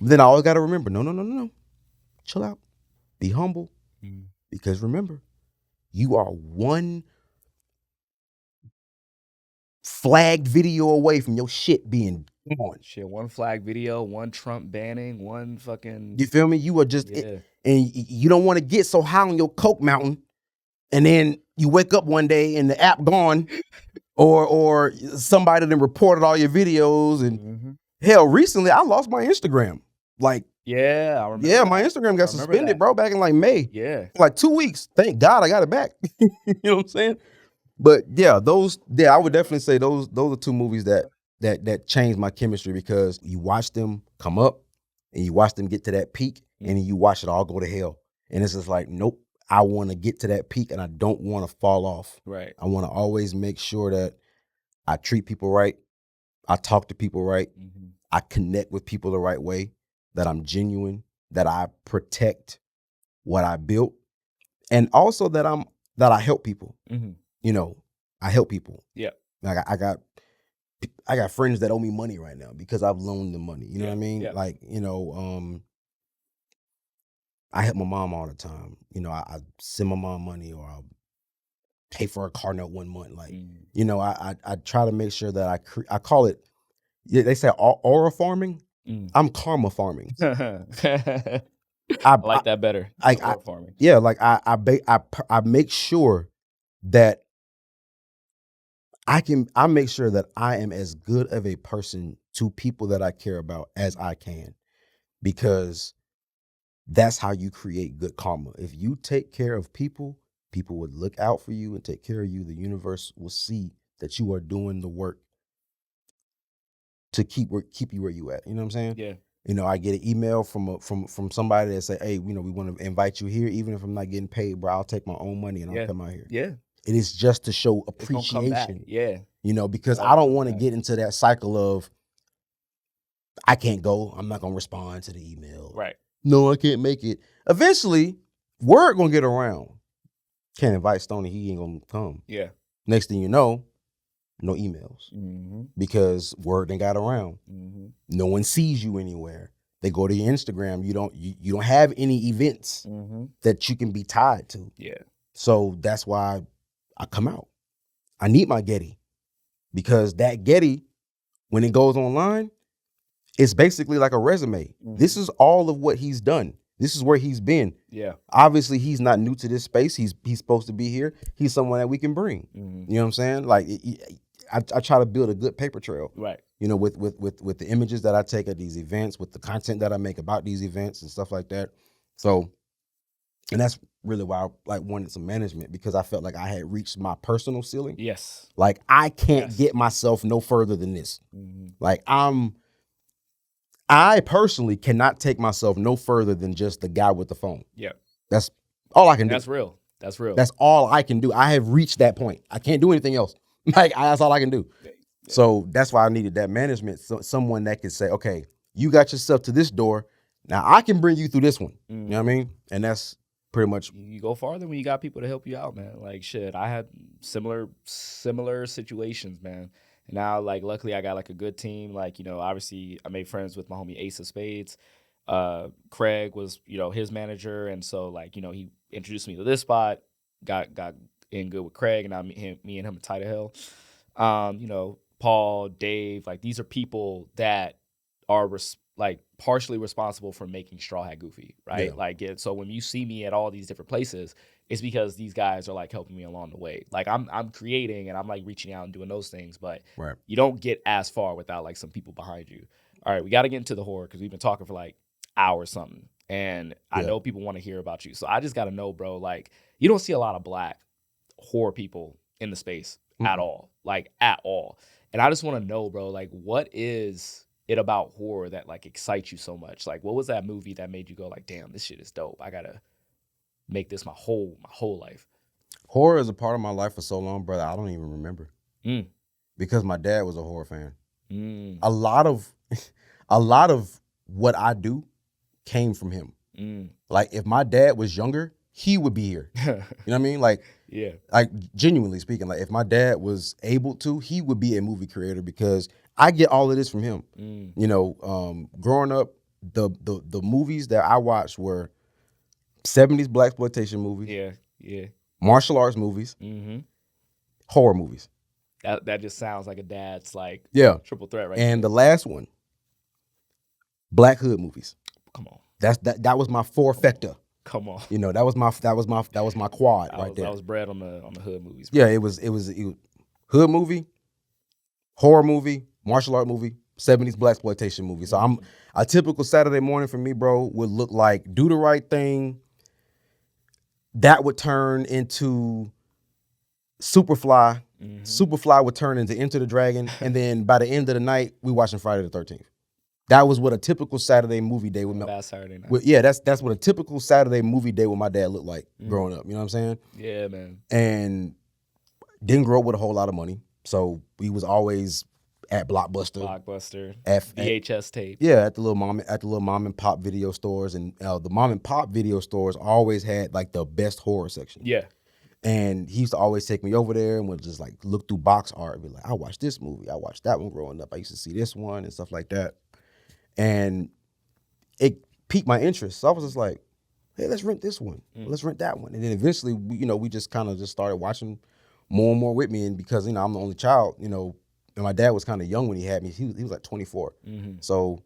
But then I always got to remember, no. Chill out. Be humble. Because remember, you are one flagged video away from your shit being gone. Shit, one flag video, one Trump banning, one fucking. You feel me? You are just, and you don't want to get so high on your coke mountain, and then you wake up one day and the app gone, or somebody then reported all your videos, and hell, recently I lost my Instagram. Like, yeah, I remember. Yeah, my Instagram got suspended, bro, back in like May. Yeah, like 2 weeks. Thank God I got it back. You know what I'm saying? But yeah, I would definitely say those are two movies that changed my chemistry, because you watch them come up and you watch them get to that peak, and then you watch it all go to hell. And it's just like, nope, I want to get to that peak and I don't want to fall off. Right. I want to always make sure that I treat people right. I talk to people right. I connect with people the right way, that I'm genuine, that I protect what I built, and also that I help people. You know, I help people. Yeah. Like I got friends that owe me money right now because I've loaned them money. You know what I mean? Yeah. Like, you know, I help my mom all the time. You know, I send my mom money, or I'll pay for a car note 1 month. Like, you know, I try to make sure that I call it, they say aura farming. I'm karma farming. I like that better. Aura farming. Yeah, like I make sure that I make sure that I am as good of a person to people that I care about as I can, because that's how you create good karma. If you take care of people, people would look out for you and take care of you. The universe will see that you are doing the work to keep you where you at. You know what I'm saying? Yeah. You know, I get an email from somebody that say, hey, you know, we want to invite you here, even if I'm not getting paid, bro. I'll take my own money and I'll come out here. Yeah. It is just to show appreciation. Yeah. You know, because I don't want to get into that cycle of, I can't go, I'm not going to respond to the email. Right. No, I can't make it. Eventually, word going to get around. Can't invite Stoney, he ain't going to come. Yeah. Next thing you know, no emails. Because word ain't got around. No one sees you anywhere. They go to your Instagram. You don't have any events that you can be tied to. Yeah. So that's why I come out. I need my Getty, because that Getty, when it goes online, it's basically like a resume. This is all of what he's done. This is where he's been. Yeah. Obviously, he's not new to this space. He's supposed to be here. He's someone that we can bring. You know what I'm saying? Like, I try to build a good paper trail. Right. You know, with the images that I take at these events, with the content that I make about these events and stuff like that. So, and that's really why I wanted some management, because I felt like I had reached my personal ceiling. Yes. Like, I can't get myself no further than this. Like, I personally cannot take myself no further than just the guy with the phone. Yeah. That's all I can do. That's real. That's real. That's all I can do. I have reached that point. I can't do anything else. Like, that's all I can do. Yeah. So that's why I needed that management. So someone that could say, okay, you got yourself to this door. Now I can bring you through this one. You know what I mean? And that's pretty much. You go farther when you got people to help you out, man. Like shit, I had similar situations, man. And now, like, luckily I got like a good team. Like, obviously I made friends with my homie Ace of Spades. Craig was, his manager, and so like, he introduced me to this spot. Got in good with Craig, and now me and him are tight as hell. Paul, Dave, like these are people that are like partially responsible for making Straw Hat Goofy, right? Yeah. So when you see me at all these different places, it's because these guys are like helping me along the way. Like I'm creating and I'm like reaching out and doing those things, but you don't get as far without like some people behind you. All right, we got to get into the horror because we've been talking for like hours something, and I know people want to hear about you. So I just got to know, bro, like you don't see a lot of Black horror people in the space at all, like at all. And I just want to know, bro, like what is it about horror that like excites you so much? Like what was that movie that made you go like, damn, this shit is dope. I gotta make this my whole life. Horror is a part of my life for so long, brother. I don't even remember because my dad was a horror fan. A lot of what I do came from him. Like if my dad was younger, he would be here. You know what I mean? Like, yeah. Like genuinely speaking, like if my dad was able to, he would be a movie creator because I get all of this from him. Growing up, the movies that I watched were 70s blaxploitation movies. Yeah. Martial arts movies. Horror movies. That just sounds like a dad's like triple threat, right? And the last one, Black Hood movies. Come on. That was my four-fecta. Come on. That was my quad right there. I was bred on the hood movies. Bro. Yeah, it was hood movie, horror movie, martial art movie, 70s blaxploitation movie. So a typical Saturday morning for me, bro, would look like Do the Right Thing. That would turn into Superfly. Superfly would turn into Enter the Dragon, and then by the end of the night, we watching Friday the 13th. That was what a typical Saturday movie day would. Bad Saturday night. That's what a typical Saturday movie day with my dad looked like growing up. You know what I'm saying? Yeah, man. And didn't grow up with a whole lot of money, so we was always at Blockbuster, at VHS tape. Yeah, at the little mom and pop video stores, and the mom and pop video stores always had like the best horror section. Yeah. And he used to always take me over there and would just like look through box art and be like, I watched this movie, I watched that one growing up, I used to see this one and stuff like that. And it piqued my interest. So I was just like, hey, let's rent this one. Let's rent that one. And then eventually, we just kind of just started watching more and more with me. And because, I'm the only child, and my dad was kind of young when he had me. He was like 24. So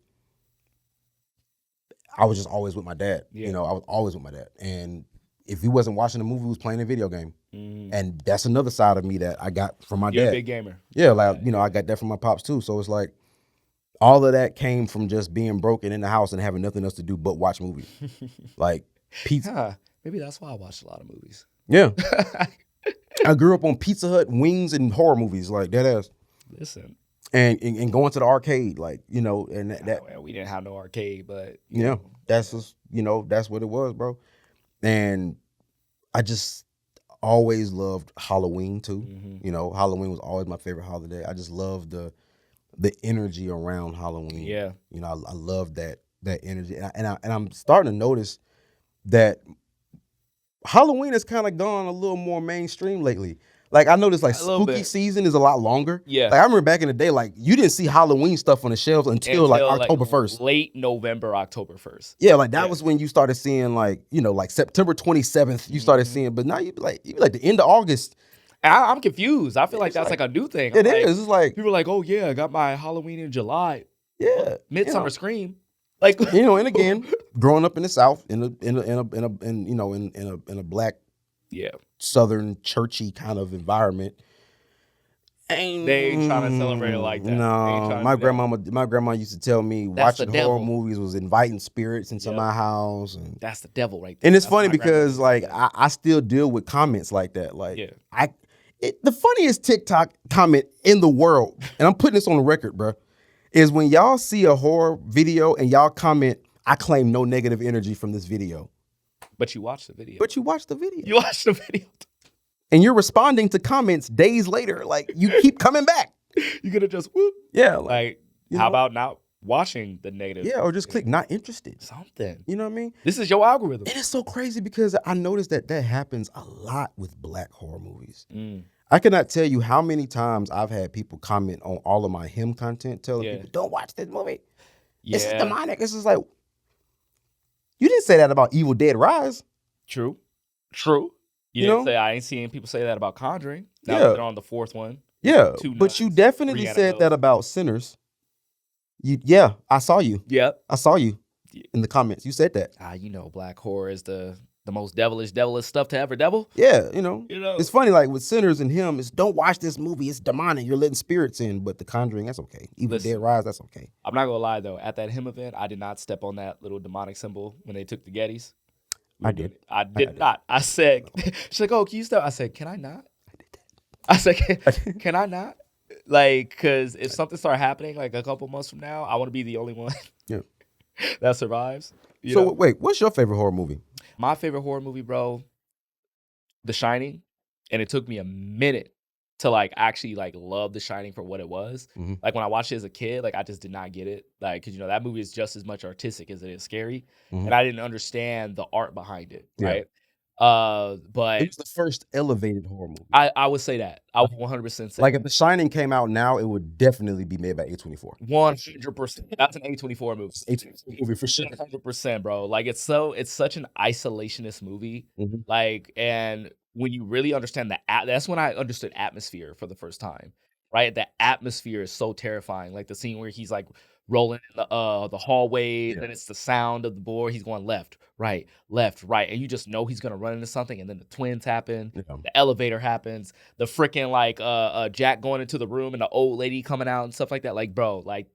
I was just always with my dad. Yeah. I was always with my dad. And if he wasn't watching a movie, he was playing a video game. And that's another side of me that I got from my dad. You're a big gamer. Yeah, like, I got that from my pops too. So it's like, all of that came from just being broken in the house and having nothing else to do but watch movies. Like pizza. Maybe that's why I watched a lot of movies. Yeah. I grew up on Pizza Hut, wings, and horror movies, like that ass. Listen. And going to the arcade, like, and well, we didn't have no arcade, but that's just, that's what it was, bro. And I just always loved Halloween too. Halloween was always my favorite holiday. I just loved the energy around Halloween. Yeah. I love that energy. And I'm starting to notice that Halloween has kind of gone a little more mainstream lately. Like I noticed like spooky season is a lot longer. Yeah. Like I remember back in the day, like you didn't see Halloween stuff on the shelves until like October 1st. Late November, October 1st. Yeah, like that was when you started seeing like, like September 27th, you started seeing, but now you'd be like the end of August. I'm confused. I feel like that's like a new thing. It is. It's like people are like, oh yeah, I got my Halloween in July. Yeah, Midsummer Scream. Like and again, growing up in the South, in a black, Southern churchy kind of environment, they ain't trying to celebrate it like that. No, my grandma used to tell me watching horror movies was inviting spirits into my house, and that's the devil right there. And it's funny because like I still deal with comments like that. Like the funniest TikTok comment in the world, and I'm putting this on the record, bro, is when y'all see a horror video and y'all comment, I claim no negative energy from this video. But you watch the video. You watch the video. You watch the video. And you're responding to comments days later. Like, you keep coming back. You could have just whoop. Yeah. Like how about not watching the negative. Yeah, or just click not interested. Something. You know what I mean? This is your algorithm. And it's so crazy because I noticed that happens a lot with Black horror movies. I cannot tell you how many times I've had people comment on all of my him content telling people, don't watch this movie. This is demonic. It's just like, you didn't say that about Evil Dead Rise. True. You didn't say, I ain't seeing people say that about Conjuring. Now that they're on the fourth one. Yeah, but you definitely said that about Sinners. I saw you. Yeah. I saw you in the comments. You said that. You know, Black horror is the most devilish stuff to ever devil. Yeah, you know. It's funny, like with Sinners and him, it's don't watch this movie. It's demonic. You're letting spirits in. But The Conjuring, that's okay. Evil Dead Rise, that's okay. I'm not gonna lie though. At that him event, I did not step on that little demonic symbol when they took the Gettys. I did. I did not. I said, she's like, oh, can you step? I said, can I not? I did that. I said, can I not? Like, because if something started happening like a couple months from now, I want to be the only one that survives. So wait, what's your favorite horror movie? My favorite horror movie, bro, The Shining. And it took me a minute to like actually like love The Shining for what it was. Like when I watched it as a kid, like I just did not get it. Like, because, you know, that movie is just as much artistic as it is scary. And I didn't understand the art behind it, right? But it was the first elevated horror movie. I would say that. I would 100% say like if The Shining came out now, it would definitely be made by A24. 100%. That's an A24 movie. A24 movie for sure. 100%, bro. Like it's such an isolationist movie. Like, and when you really understand that's when I understood atmosphere for the first time. Right? The atmosphere is so terrifying. Like the scene where he's like rolling in the hallways, and it's the sound of the board. He's going left, right, and you just know he's gonna run into something. And then the twins happen, the elevator happens, the freaking like Jack going into the room and the old lady coming out and stuff like that. Like, bro, like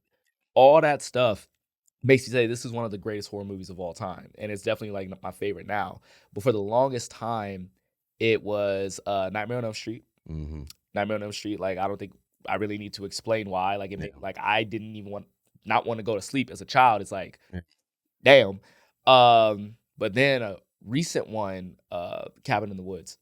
all that stuff makes you say this is one of the greatest horror movies of all time, and it's definitely like my favorite now. But for the longest time, it was Nightmare on Elm Street. Nightmare on Elm Street. Like I don't think I really need to explain why. Like it made, like I didn't even not want to go to sleep as a child. It's like, damn. But then a recent one, Cabin in the Woods.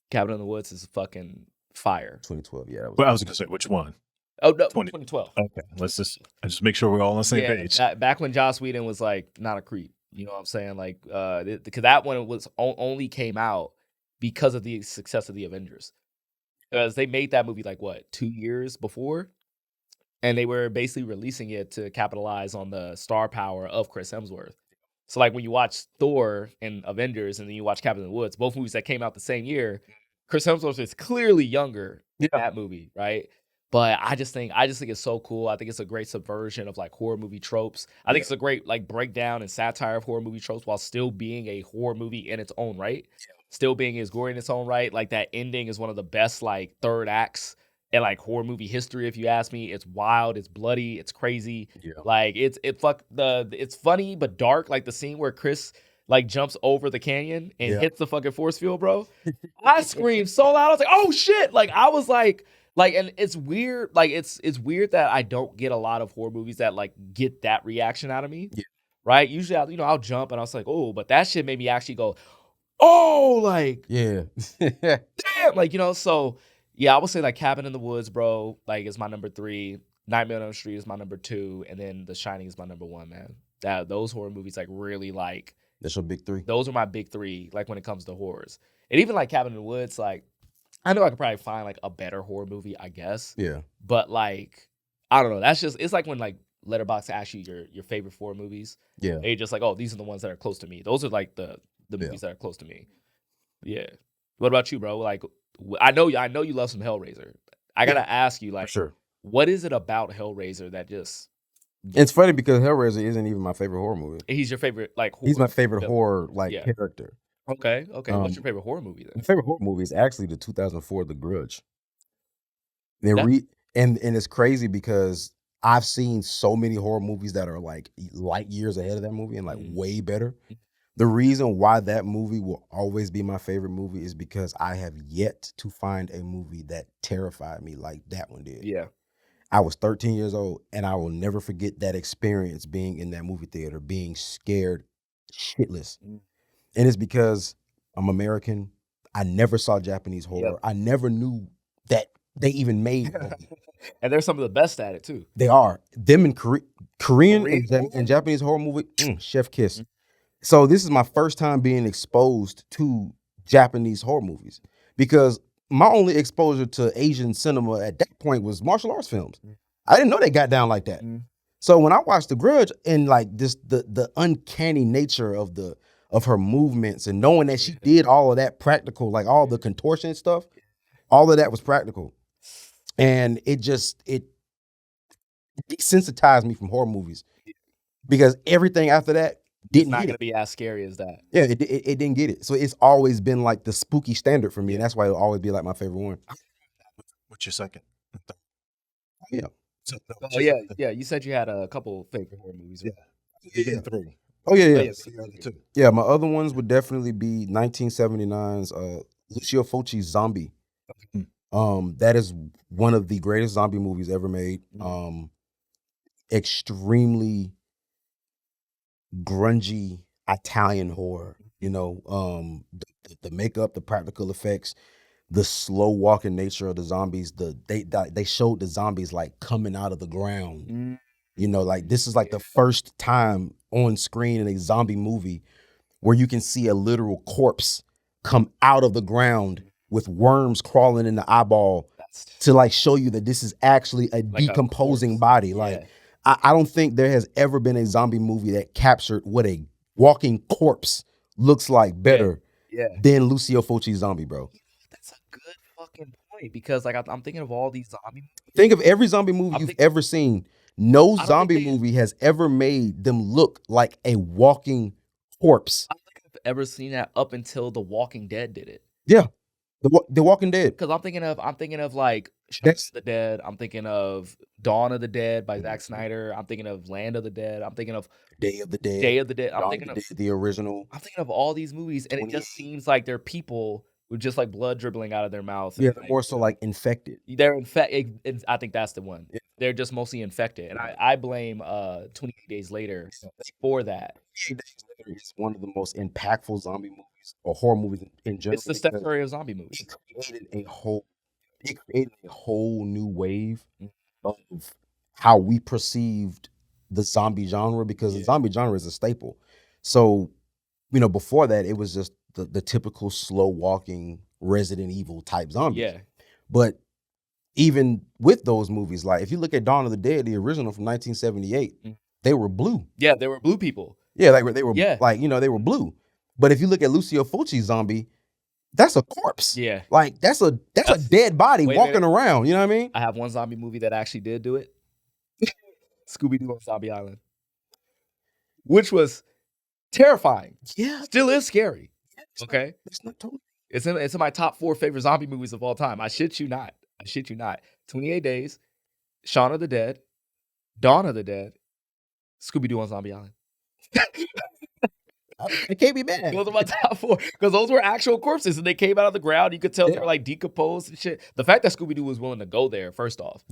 Cabin in the Woods is fucking fire. 2012, yeah. Well, I was gonna say which one. Oh no, 2012. Okay, let's just make sure we're all on the same page. Back when Joss Whedon was like not a creep. You know what I'm saying? Like, because that one was only came out because of the success of the Avengers. Because they made that movie like what 2 years before, and they were basically releasing it to capitalize on the star power of Chris Hemsworth. So like when you watch Thor and Avengers, and then you watch Cabin in the Woods, both movies that came out the same year, Chris Hemsworth is clearly younger in that movie, right? But I just think it's so cool. I think it's a great subversion of like horror movie tropes. I think it's a great like breakdown and satire of horror movie tropes while still being a horror movie in its own right. Still being as gory in its own right. Like that ending is one of the best like third acts in like horror movie history, if you ask me. It's wild, it's bloody, it's crazy. Like it's funny but dark. Like the scene where Chris like jumps over the canyon and hits the fucking force field, bro. I screamed so loud. I was like, oh shit. Like I was like, and it's weird. Like it's weird that I don't get a lot of horror movies that like get that reaction out of me. Right? Usually I'll jump and I was like, oh, but that shit made me actually go, oh, like damn, like, you know. So yeah, I would say like Cabin in the Woods, bro, like is my number 3. Nightmare on Elm Street is my number 2, and then The Shining is my number 1, man. Those horror movies like really like that's your big 3. Those are my big 3, like when it comes to horrors. And even like Cabin in the Woods, like I know I could probably find like a better horror movie, I guess. But like I don't know. That's just, it's like when like Letterboxd asks you your favorite horror movies. And you're just like, oh, these are the ones that are close to me. Those are like the movies that are close to me. What about you, bro? Like I know you love some Hellraiser. I gotta ask you, like, what is it about Hellraiser that just? It's funny because Hellraiser isn't even my favorite horror movie. He's your favorite, like horror he's my favorite horror like character. Okay. What's your favorite horror movie then? My favorite horror movie is actually the 2004 The Grudge. And it's crazy because I've seen so many horror movies that are like light years ahead of that movie and like way better. The reason why that movie will always be my favorite movie is because I have yet to find a movie that terrified me like that one did. I was 13 years old, and I will never forget that experience being in that movie theater, being scared shitless. And it's because I'm American. I never saw Japanese horror. I never knew that they even made. And they're some of the best at it too. They are. Them in Korean and Japanese horror movie, chef kiss. So this is my first time being exposed to Japanese horror movies, because my only exposure to Asian cinema at that point was martial arts films. I didn't know they got down like that. So when I watched The Grudge and like this, the uncanny nature of her movements and knowing that she did all of that practical, like all the contortion stuff, all of that was practical. And it desensitized me from horror movies, because everything after that it's not going to be as scary as that. Yeah, it didn't get it. So it's always been like the spooky standard for me, and that's why it'll always be like my favorite one. What's your second? Yeah. Yeah. You said you had a couple favorite horror movies. Right? Yeah. Three. Oh yeah. Yeah, my other ones would definitely be 1979's Lucio Fulci's Zombie. That is one of the greatest zombie movies ever made. Extremely grungy Italian horror, you know, the makeup, the practical effects, the slow walking nature of the zombies. They showed the zombies like coming out of the ground. You know, like this is like the first time on screen in a zombie movie where you can see a literal corpse come out of the ground with worms crawling in the eyeball to like show you that this is actually a like decomposing body. Like I don't think there has ever been a zombie movie that captured what a walking corpse looks like better than Lucio Fulci's Zombie, bro. That's a good fucking point, because like I'm thinking of all these zombie movies. Think of every zombie movie you've ever seen. No zombie movie has ever made them look like a walking corpse. I don't think I've ever seen that up until The Walking Dead did it. Yeah. The Walking Dead. Because I'm thinking of like Shaun of the Dead. I'm thinking of Dawn of the Dead by Zack Snyder. I'm thinking of Land of the Dead. I'm thinking of Day of the Dead. I'm thinking of the original. I'm thinking of all these movies, and it just seems like they're people with just like blood dribbling out of their mouth. Yeah, more so like infected. They're infected. I think that's the one. Yeah. They're just mostly infected, and I blame 28 Days Later for that. 28 Days Later is one of the most impactful zombie movies or horror movies in general. It's the step story of zombie movies. It created a whole new wave of how we perceived the zombie genre, because the zombie genre is a staple. So, you know, before that, it was just the typical slow walking Resident Evil type zombies. Yeah. But even with those movies, like if you look at Dawn of the Dead, the original from 1978, they were blue. Yeah, they were blue people. Yeah, like they were like, you know, they were blue. But if you look at Lucio Fulci's Zombie, that's a corpse. Yeah. Like that's a dead body walking around. You know what I mean? I have one zombie movie that actually did do it. Scooby-Doo on Zombie Island. Which was terrifying. Yeah. Still is scary. Okay. It's not totally. It's in my top 4 favorite zombie movies of all time. I shit you not. 28 Days, Shaun of the Dead, Dawn of the Dead, Scooby-Doo on Zombie Island. I can't be mad. Those are my top 4, because those were actual corpses and they came out of the ground. You could tell they were like decomposed and shit. The fact that Scooby-Doo was willing to go there, first off,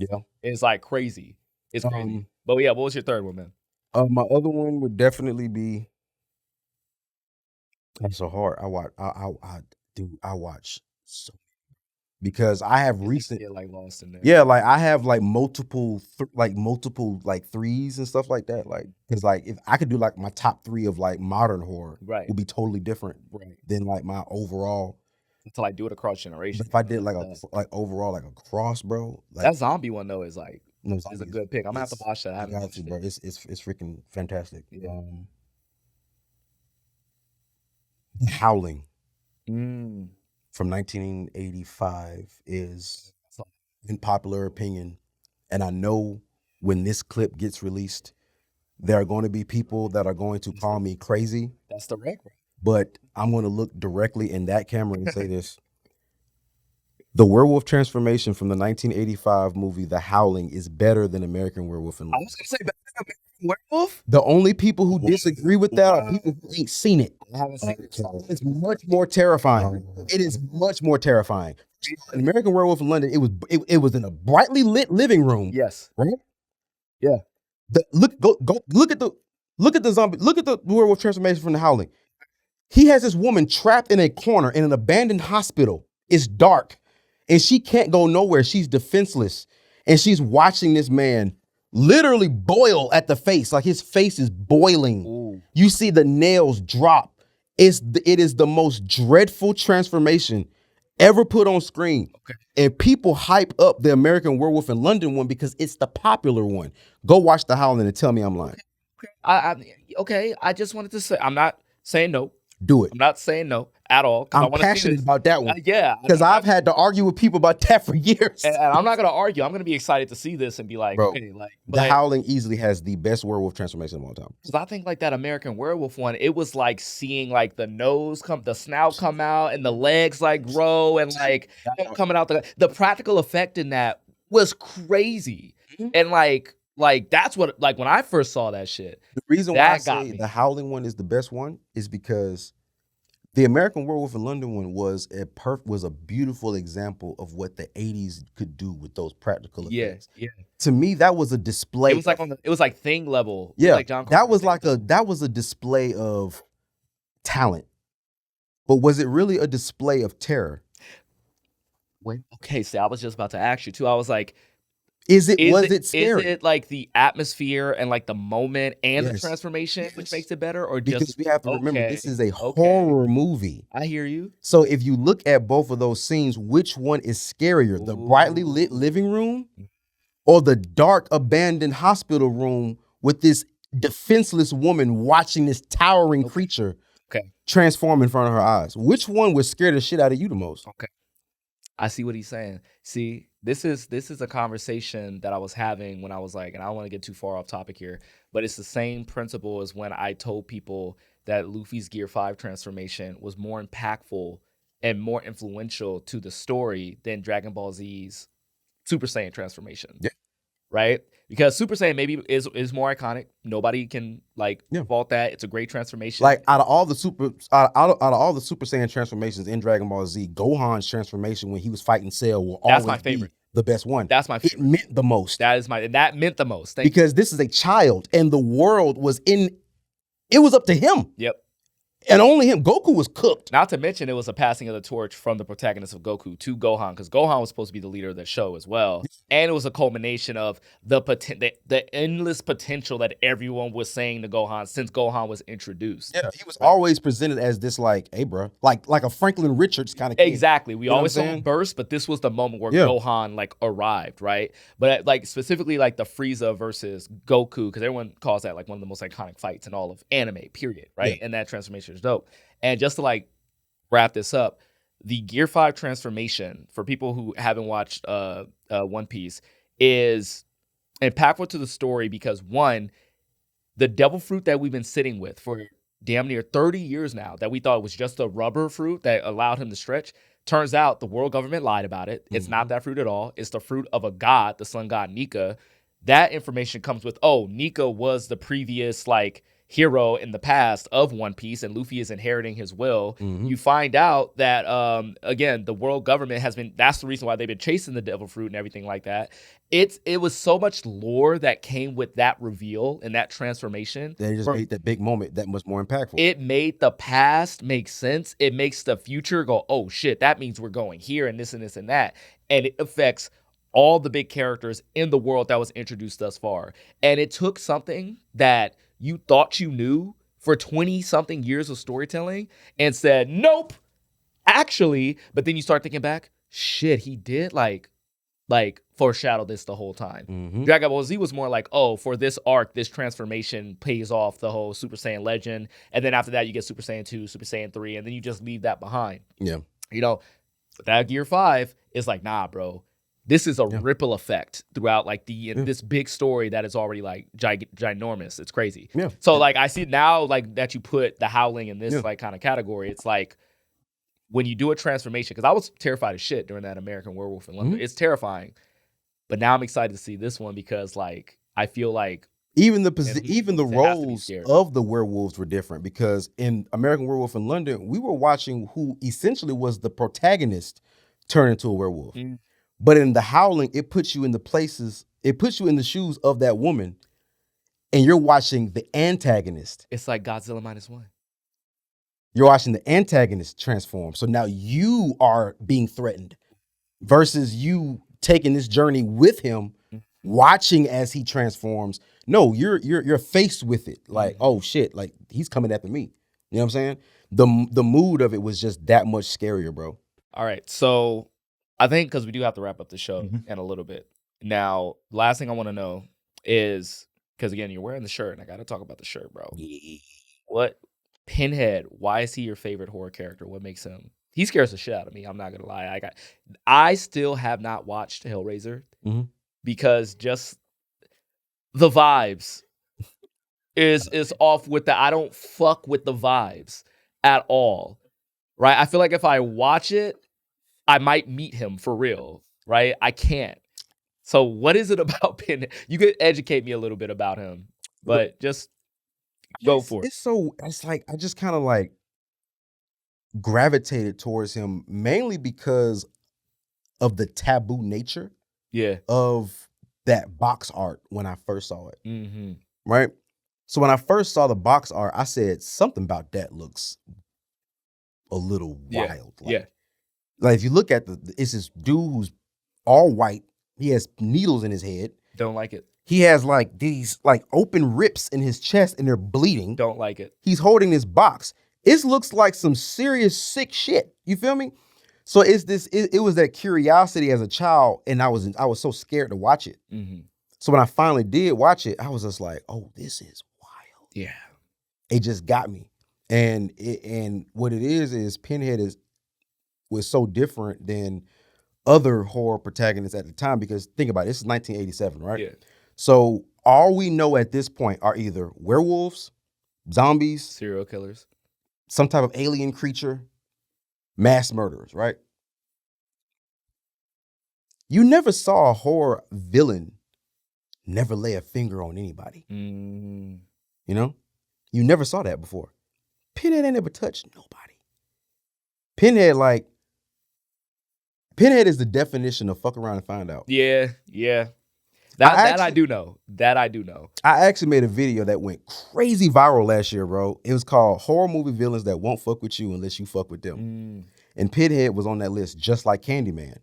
is like crazy. It's crazy. But yeah, what was your third one, man? My other one would definitely be. That's so hard. I watch so, because I have recent like lost in there. Yeah, like I have like multiple threes and stuff like that. Like, because like if I could do like my top 3 of like modern horror, would be totally different than like my overall. Until I do it across generations. If I did like overall like a cross, bro. Like, that zombie one though is like is a good pick. I'm gonna have to watch that. I haven't watched it, bro. It's freaking fantastic. Yeah. Howling from 1985 is, in popular opinion, and I know when this clip gets released, there are going to be people that are going to call me crazy. That's the record. But I'm going to look directly in that camera and say this. The werewolf transformation from the 1985 movie The Howling is better than American Werewolf in London. I was going to say better than American Werewolf? The only people who disagree with that are people who ain't seen it. I haven't seen it. It's much more terrifying. It is much more terrifying. In American Werewolf in London, it was in a brightly lit living room. Yes. Right? Yeah. Look at the zombie. Look at the werewolf transformation from The Howling. He has this woman trapped in a corner in an abandoned hospital. It's dark. and she can't go nowhere. She's defenseless, and she's watching this man literally boil at the face, like his face is boiling. Ooh. You see the nails drop. It is the most dreadful transformation ever put on screen. Okay. And people hype up the American Werewolf in London one because it's the popular one. Go watch The Howling and tell me I'm lying. Okay. I just wanted to say, I'm not saying no. Do it. I'm not saying no at all. I'm passionate about that one. Yeah. Because I've had to argue with people about that for years. And I'm not going to argue. I'm going to be excited to see this and be like, bro, okay, like. The Howling easily has the best werewolf transformation of all time. Because I think like that American Werewolf one, it was like seeing like the nose the snout come out and the legs like grow and like coming out. The practical effect in that was crazy. Mm-hmm. And like that's what, like when I first saw that shit. The reason why I say the Howling one is the best one is because the American Werewolf in London one was a beautiful example of what the 80s could do with those practical effects. Yeah. To me, that was a display. It was like it was like Thing level. Yeah, like John that was a display of talent. But was it really a display of terror? Wait, okay, so I was just about to ask you too. I was like, was it scary? Is it like the atmosphere and like the moment and the transformation which makes it better, or because just we have to remember this is a horror movie. I hear you. So if you look at both of those scenes, which one is scarier? The brightly lit living room or the dark abandoned hospital room with this defenseless woman watching this towering creature transform in front of her eyes? Which one would scare the shit out of you the most? Okay. I see what he's saying. See, this is a conversation that I was having when I was like, and I don't want to get too far off topic here, but it's the same principle as when I told people that Luffy's Gear 5 transformation was more impactful and more influential to the story than Dragon Ball Z's Super Saiyan transformation. Yeah. Right? Because Super Saiyan maybe is more iconic. Nobody can fault that. It's a great transformation. Like out of all the Super Saiyan transformations in Dragon Ball Z, Gohan's transformation when he was fighting Cell will always be the best one. That's my favorite. It meant the most. That meant the most. Because this is a child and the world was it was up to him. Yep. And only him. Goku was cooked. Not to mention, it was a passing of the torch from the protagonist of Goku to Gohan, because Gohan was supposed to be the leader of the show as well. And it was a culmination of the endless potential that everyone was saying to Gohan since Gohan was introduced. Yeah, he was always presented as this like, hey, bro, like a Franklin Richards kind of kid. Exactly. We always saw him burst, but this was the moment where Gohan arrived, right? But specifically the Frieza versus Goku, because everyone calls that one of the most iconic fights in all of anime, period, right? And that transformation is dope. And just to wrap this up, the Gear 5 transformation, for people who haven't watched One Piece, is impactful to the story because, one, the devil fruit that we've been sitting with for damn near 30 years now, that we thought was just a rubber fruit that allowed him to stretch, turns out the world government lied about it. It's not that fruit at all. It's the fruit of a god, the sun god Nika. That information comes with, Nika was the previous hero in the past of One Piece, and Luffy is inheriting his will. You find out that again, the world government that's the reason why they've been chasing the devil fruit and everything like that. It was so much lore that came with that reveal and that transformation. They just made that big moment that much more impactful. It made the past make sense. It makes the future go, oh shit, that means we're going here and this and this and that. And it affects all the big characters in the world that was introduced thus far. And it took something that you thought you knew for 20-something years of storytelling and said, nope, actually. But then you start thinking back, shit, he did foreshadow this the whole time. Dragon Ball Z was more for this arc, this transformation pays off the whole Super Saiyan legend. And then after that, you get Super Saiyan 2, Super Saiyan 3, and then you just leave that behind. Yeah. But that Gear 5 is nah, bro. This is a ripple effect throughout this big story that is already ginormous. It's crazy. Yeah. So I see now that you put the Howling in this kind of category. It's when you do a transformation, because I was terrified as shit during that American Werewolf in London. It's terrifying. But now I'm excited to see this one because I feel even the roles of the werewolves were different, because in American Werewolf in London, we were watching who essentially was the protagonist turn into a werewolf. But in the Howling, it puts you in the shoes of that woman, and you're watching the antagonist. It's like Godzilla -1. You're watching the antagonist transform. So now you are being threatened. versus you taking this journey with him, watching as he transforms. No, you're faced with it. Like, oh shit, like he's coming after me. You know what I'm saying? The mood of it was just that much scarier, bro. All right, so I think because we do have to wrap up the show in a little bit. Now, last thing I want to know is, because again, you're wearing the shirt, and I got to talk about the shirt, bro. Yeah. What Pinhead? Why is he your favorite horror character? What makes him? He scares the shit out of me. I'm not gonna lie. I still have not watched Hellraiser because just the vibes is off with the. I don't fuck with the vibes at all, right? I feel like if I watch it, I might meet him for real, right? I can't. So what is it about Pinhead? You could educate me a little bit about him, but just go for it. It's like I just kind of like gravitated towards him mainly because of the taboo nature of that box art when I first saw it. Right? So when I first saw the box art, I said something about that looks a little wild. Like if you look at it's this dude who's all white. He has needles in his head. Don't like it. He has like these like open rips in his chest and they're bleeding. Don't like it. He's holding this box. It looks like some serious sick shit. You feel me? So it was that curiosity as a child, and I was so scared to watch it. So when I finally did watch it, I was just like, oh, this is wild. Yeah. It just got me. And what it is Pinhead was so different than other horror protagonists at the time, because think about it, this is 1987, right? Yeah. So all we know at this point are either werewolves, zombies, serial killers, some type of alien creature, mass murderers, right? You never saw a horror villain never lay a finger on anybody. You know? You never saw that before. Pinhead ain't never touched nobody. Pinhead is the definition of fuck around and find out. Yeah. That I do know. I actually made a video that went crazy viral last year, bro. It was called Horror Movie Villains That Won't Fuck With You Unless You Fuck With Them. And Pinhead was on that list just like Candyman.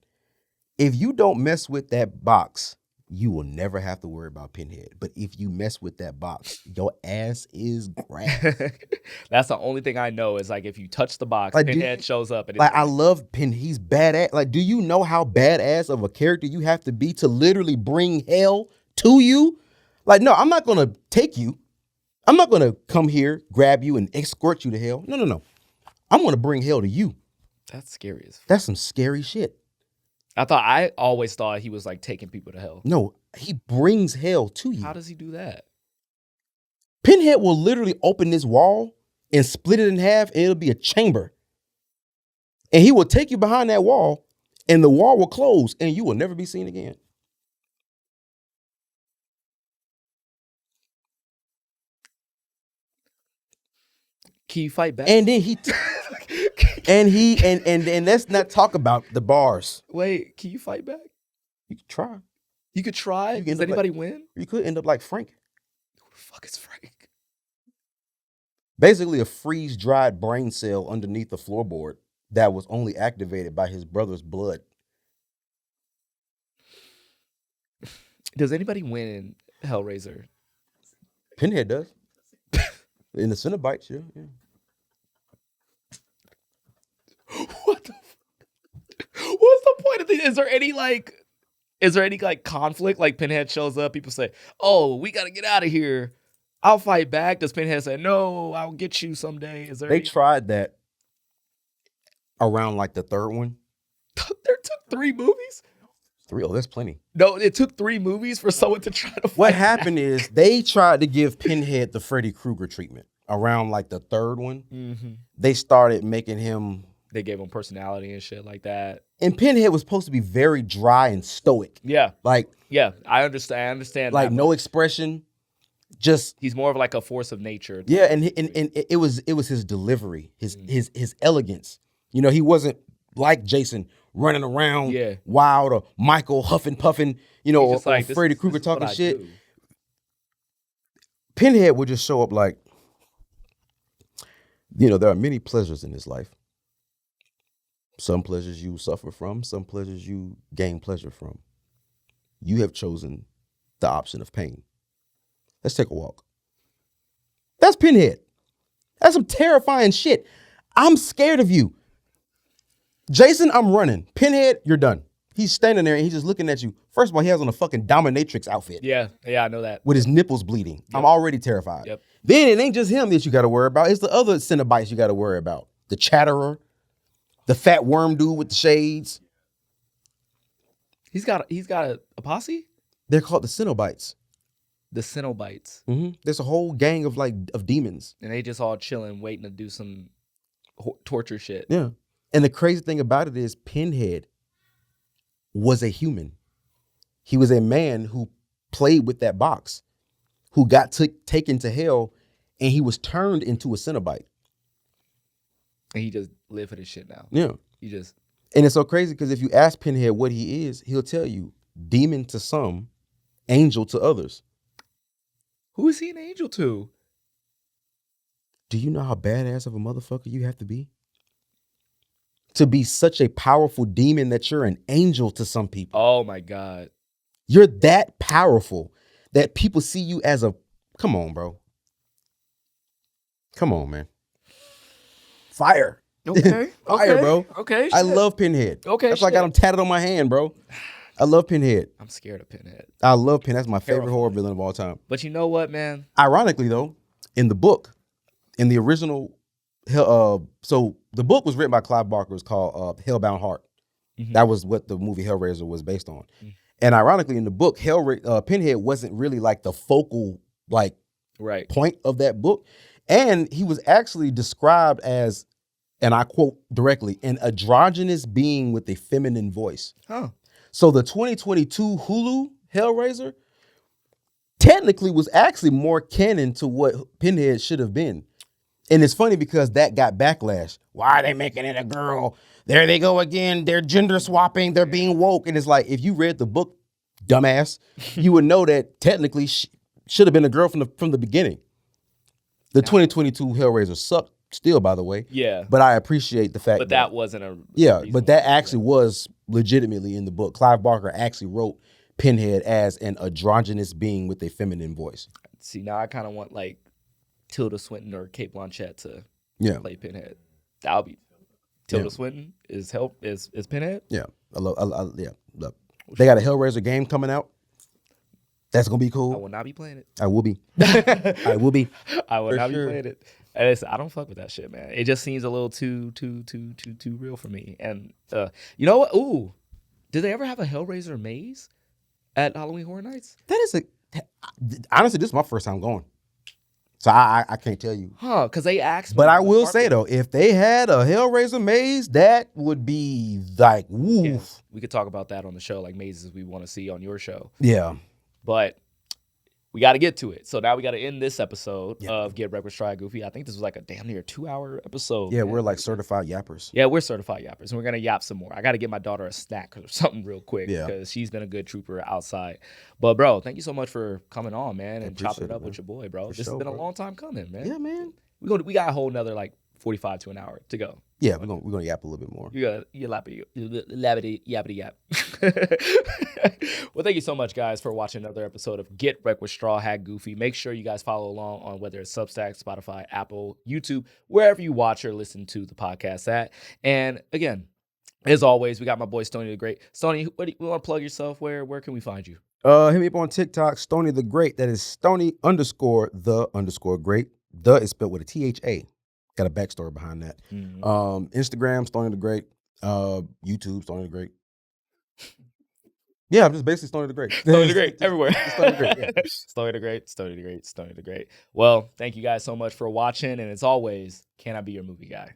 If you don't mess with that box, you will never have to worry about Pinhead. But if you mess with that box, your ass is grabbed. That's the only thing I know is like if you touch the box, like, Pinhead shows up. And I love Pinhead. He's badass. Like, do you know how badass of a character you have to be to literally bring hell to you? Like, no, I'm not going to take you. I'm not going to come here, grab you, and escort you to hell. No. I'm going to bring hell to you. That's scary as fuck. That's some scary shit. I always thought he was like taking people to hell. No, he brings hell to you. How does he do that? Pinhead will literally open this wall and split it in half, and it'll be a chamber. And he will take you behind that wall, and the wall will close, and you will never be seen again. Can you fight back? And then and let's not talk about the bars. Wait, can you fight back? You could try. You could try? Does anybody win? You could end up like Frank. Who the fuck is Frank? Basically a freeze-dried brain cell underneath the floorboard that was only activated by his brother's blood. Does anybody win in Hellraiser? Pinhead does. In the Cenobites, yeah. What the what's the point of this? Is there any conflict? Like Pinhead shows up, people say, "Oh, we got to get out of here. I'll fight back." Does Pinhead say, "No, I'll get you someday"? They tried that around like the third one. There took 3 movies? 3? Oh, that's plenty. No, it took 3 movies for someone to try to fight. What happened is they tried to give Pinhead the Freddy Krueger treatment around like the third one. They started making him. They gave him personality and shit like that. And Pinhead was supposed to be very dry and stoic. Yeah. Like. Yeah, I understand. Like no expression. Just. He's more of like a force of nature. Yeah, and it was his delivery, his elegance. You know, he wasn't like Jason running around wild, or Michael huffing puffing, or like, Freddy Krueger talking shit. Pinhead would just show up like, there are many pleasures in this life. Some pleasures you suffer from, some pleasures you gain pleasure from. You have chosen the option of pain. Let's take a walk. That's Pinhead. That's some terrifying shit. I'm scared of you. Jason, I'm running. Pinhead, you're done. He's standing there and he's just looking at you. First of all, he has on a fucking dominatrix outfit. Yeah, I know that. With his nipples bleeding. Yep. I'm already terrified. Yep. Then it ain't just him that you got to worry about. It's the other Cenobites you got to worry about. The Chatterer, the fat worm dude with the shades. He's got a posse? They're called the Cenobites. The Cenobites. Mm-hmm. There's a whole gang of demons. And they just all chilling, waiting to do some torture shit. Yeah. And the crazy thing about it is Pinhead was a human. He was a man who played with that box, who got taken to hell, and he was turned into a Cenobite. And he just lived for this shit now. Yeah. And it's so crazy because if you ask Pinhead what he is, he'll tell you demon to some, angel to others. Who is he an angel to? Do you know how badass of a motherfucker you have to be? To be such a powerful demon that you're an angel to some people. Oh my God. You're that powerful that people see you as a, come on, bro. Come on, man. Fire. Okay. Fire, bro. Okay. I love Pinhead. Okay. That's why I got him tatted on my hand, bro. I love Pinhead. I'm scared of Pinhead. I love Pinhead. That's my favorite horror villain of all time. But you know what, man? Ironically, though, in the book, in the original, so the book was written by Clive Barker. It was called Hellbound Heart. Mm-hmm. That was what the movie Hellraiser was based on. Mm-hmm. And ironically, in the book, Pinhead wasn't really like the focal point of that book. And he was actually described as, and I quote directly, an androgynous being with a feminine voice. Huh. So the 2022 Hulu Hellraiser technically was actually more canon to what Pinhead should have been. And it's funny because that got backlash. Why are they making it a girl? There they go again. They're gender swapping. They're being woke. And it's like, if you read the book, dumbass, you would know that technically should have been a girl from the beginning. The 2022 Hellraiser sucked still, by the way. Yeah. But I appreciate the fact that wasn't a but that actually was legitimately in the book. Clive Barker actually wrote Pinhead as an androgynous being with a feminine voice. See, now I kind of want like Tilda Swinton or Cate Blanchett to play Pinhead. That would be Tilda Swinton is Pinhead. Yeah, I love. They got a Hellraiser game coming out. That's gonna be cool. I will not be playing it. I will be. I will be. I will not be playing it. And listen, I don't fuck with that shit, man. It just seems a little too real for me. And you know what? Ooh, did they ever have a Hellraiser maze at Halloween Horror Nights? That is honestly, this is my first time going, so I can't tell you. Huh? Because they asked me. But I will say though, if they had a Hellraiser maze, that would be like woof. Yeah, we could talk about that on the show, like mazes we want to see on your show. Yeah. But we got to get to it. So now we got to end this episode of Get Wrecked with Stry Goofy. I think this was like a damn near 2-hour episode. Yeah, man. We're like certified yappers. Yeah, we're certified yappers. And we're going to yap some more. I got to get my daughter a snack or something real quick because she's been a good trooper outside. But, bro, thank you so much for coming on, man, and chopping it up with your boy, bro. This has been a long time coming, man. Yeah, man. We got a whole nother like 45 to an hour to go. Yeah, we're gonna yap a little bit more. You got yappity yap. Well, thank you so much, guys, for watching another episode of Get Wrecked with Straw Hat Goofy. Make sure you guys follow along on whether it's Substack, Spotify, Apple, YouTube, wherever you watch or listen to the podcast at. And again, as always, we got my boy Stoney the Great. Stoney, what do you want to plug yourself? Where can we find you? Hit me up on TikTok, Stoney the Great. That is Stoney_the_great. The is spelled with a THA. Got a backstory behind that. Mm-hmm. Instagram, Stoney the Great. YouTube, Stoney the Great. Yeah, I'm just basically Stoney the Great. Stoney the Great everywhere. Stoney the Great. Yeah. Stoney the Great, Stoney the Great, Stoney the Great. Well, thank you guys so much for watching. And as always, can I be your movie guy?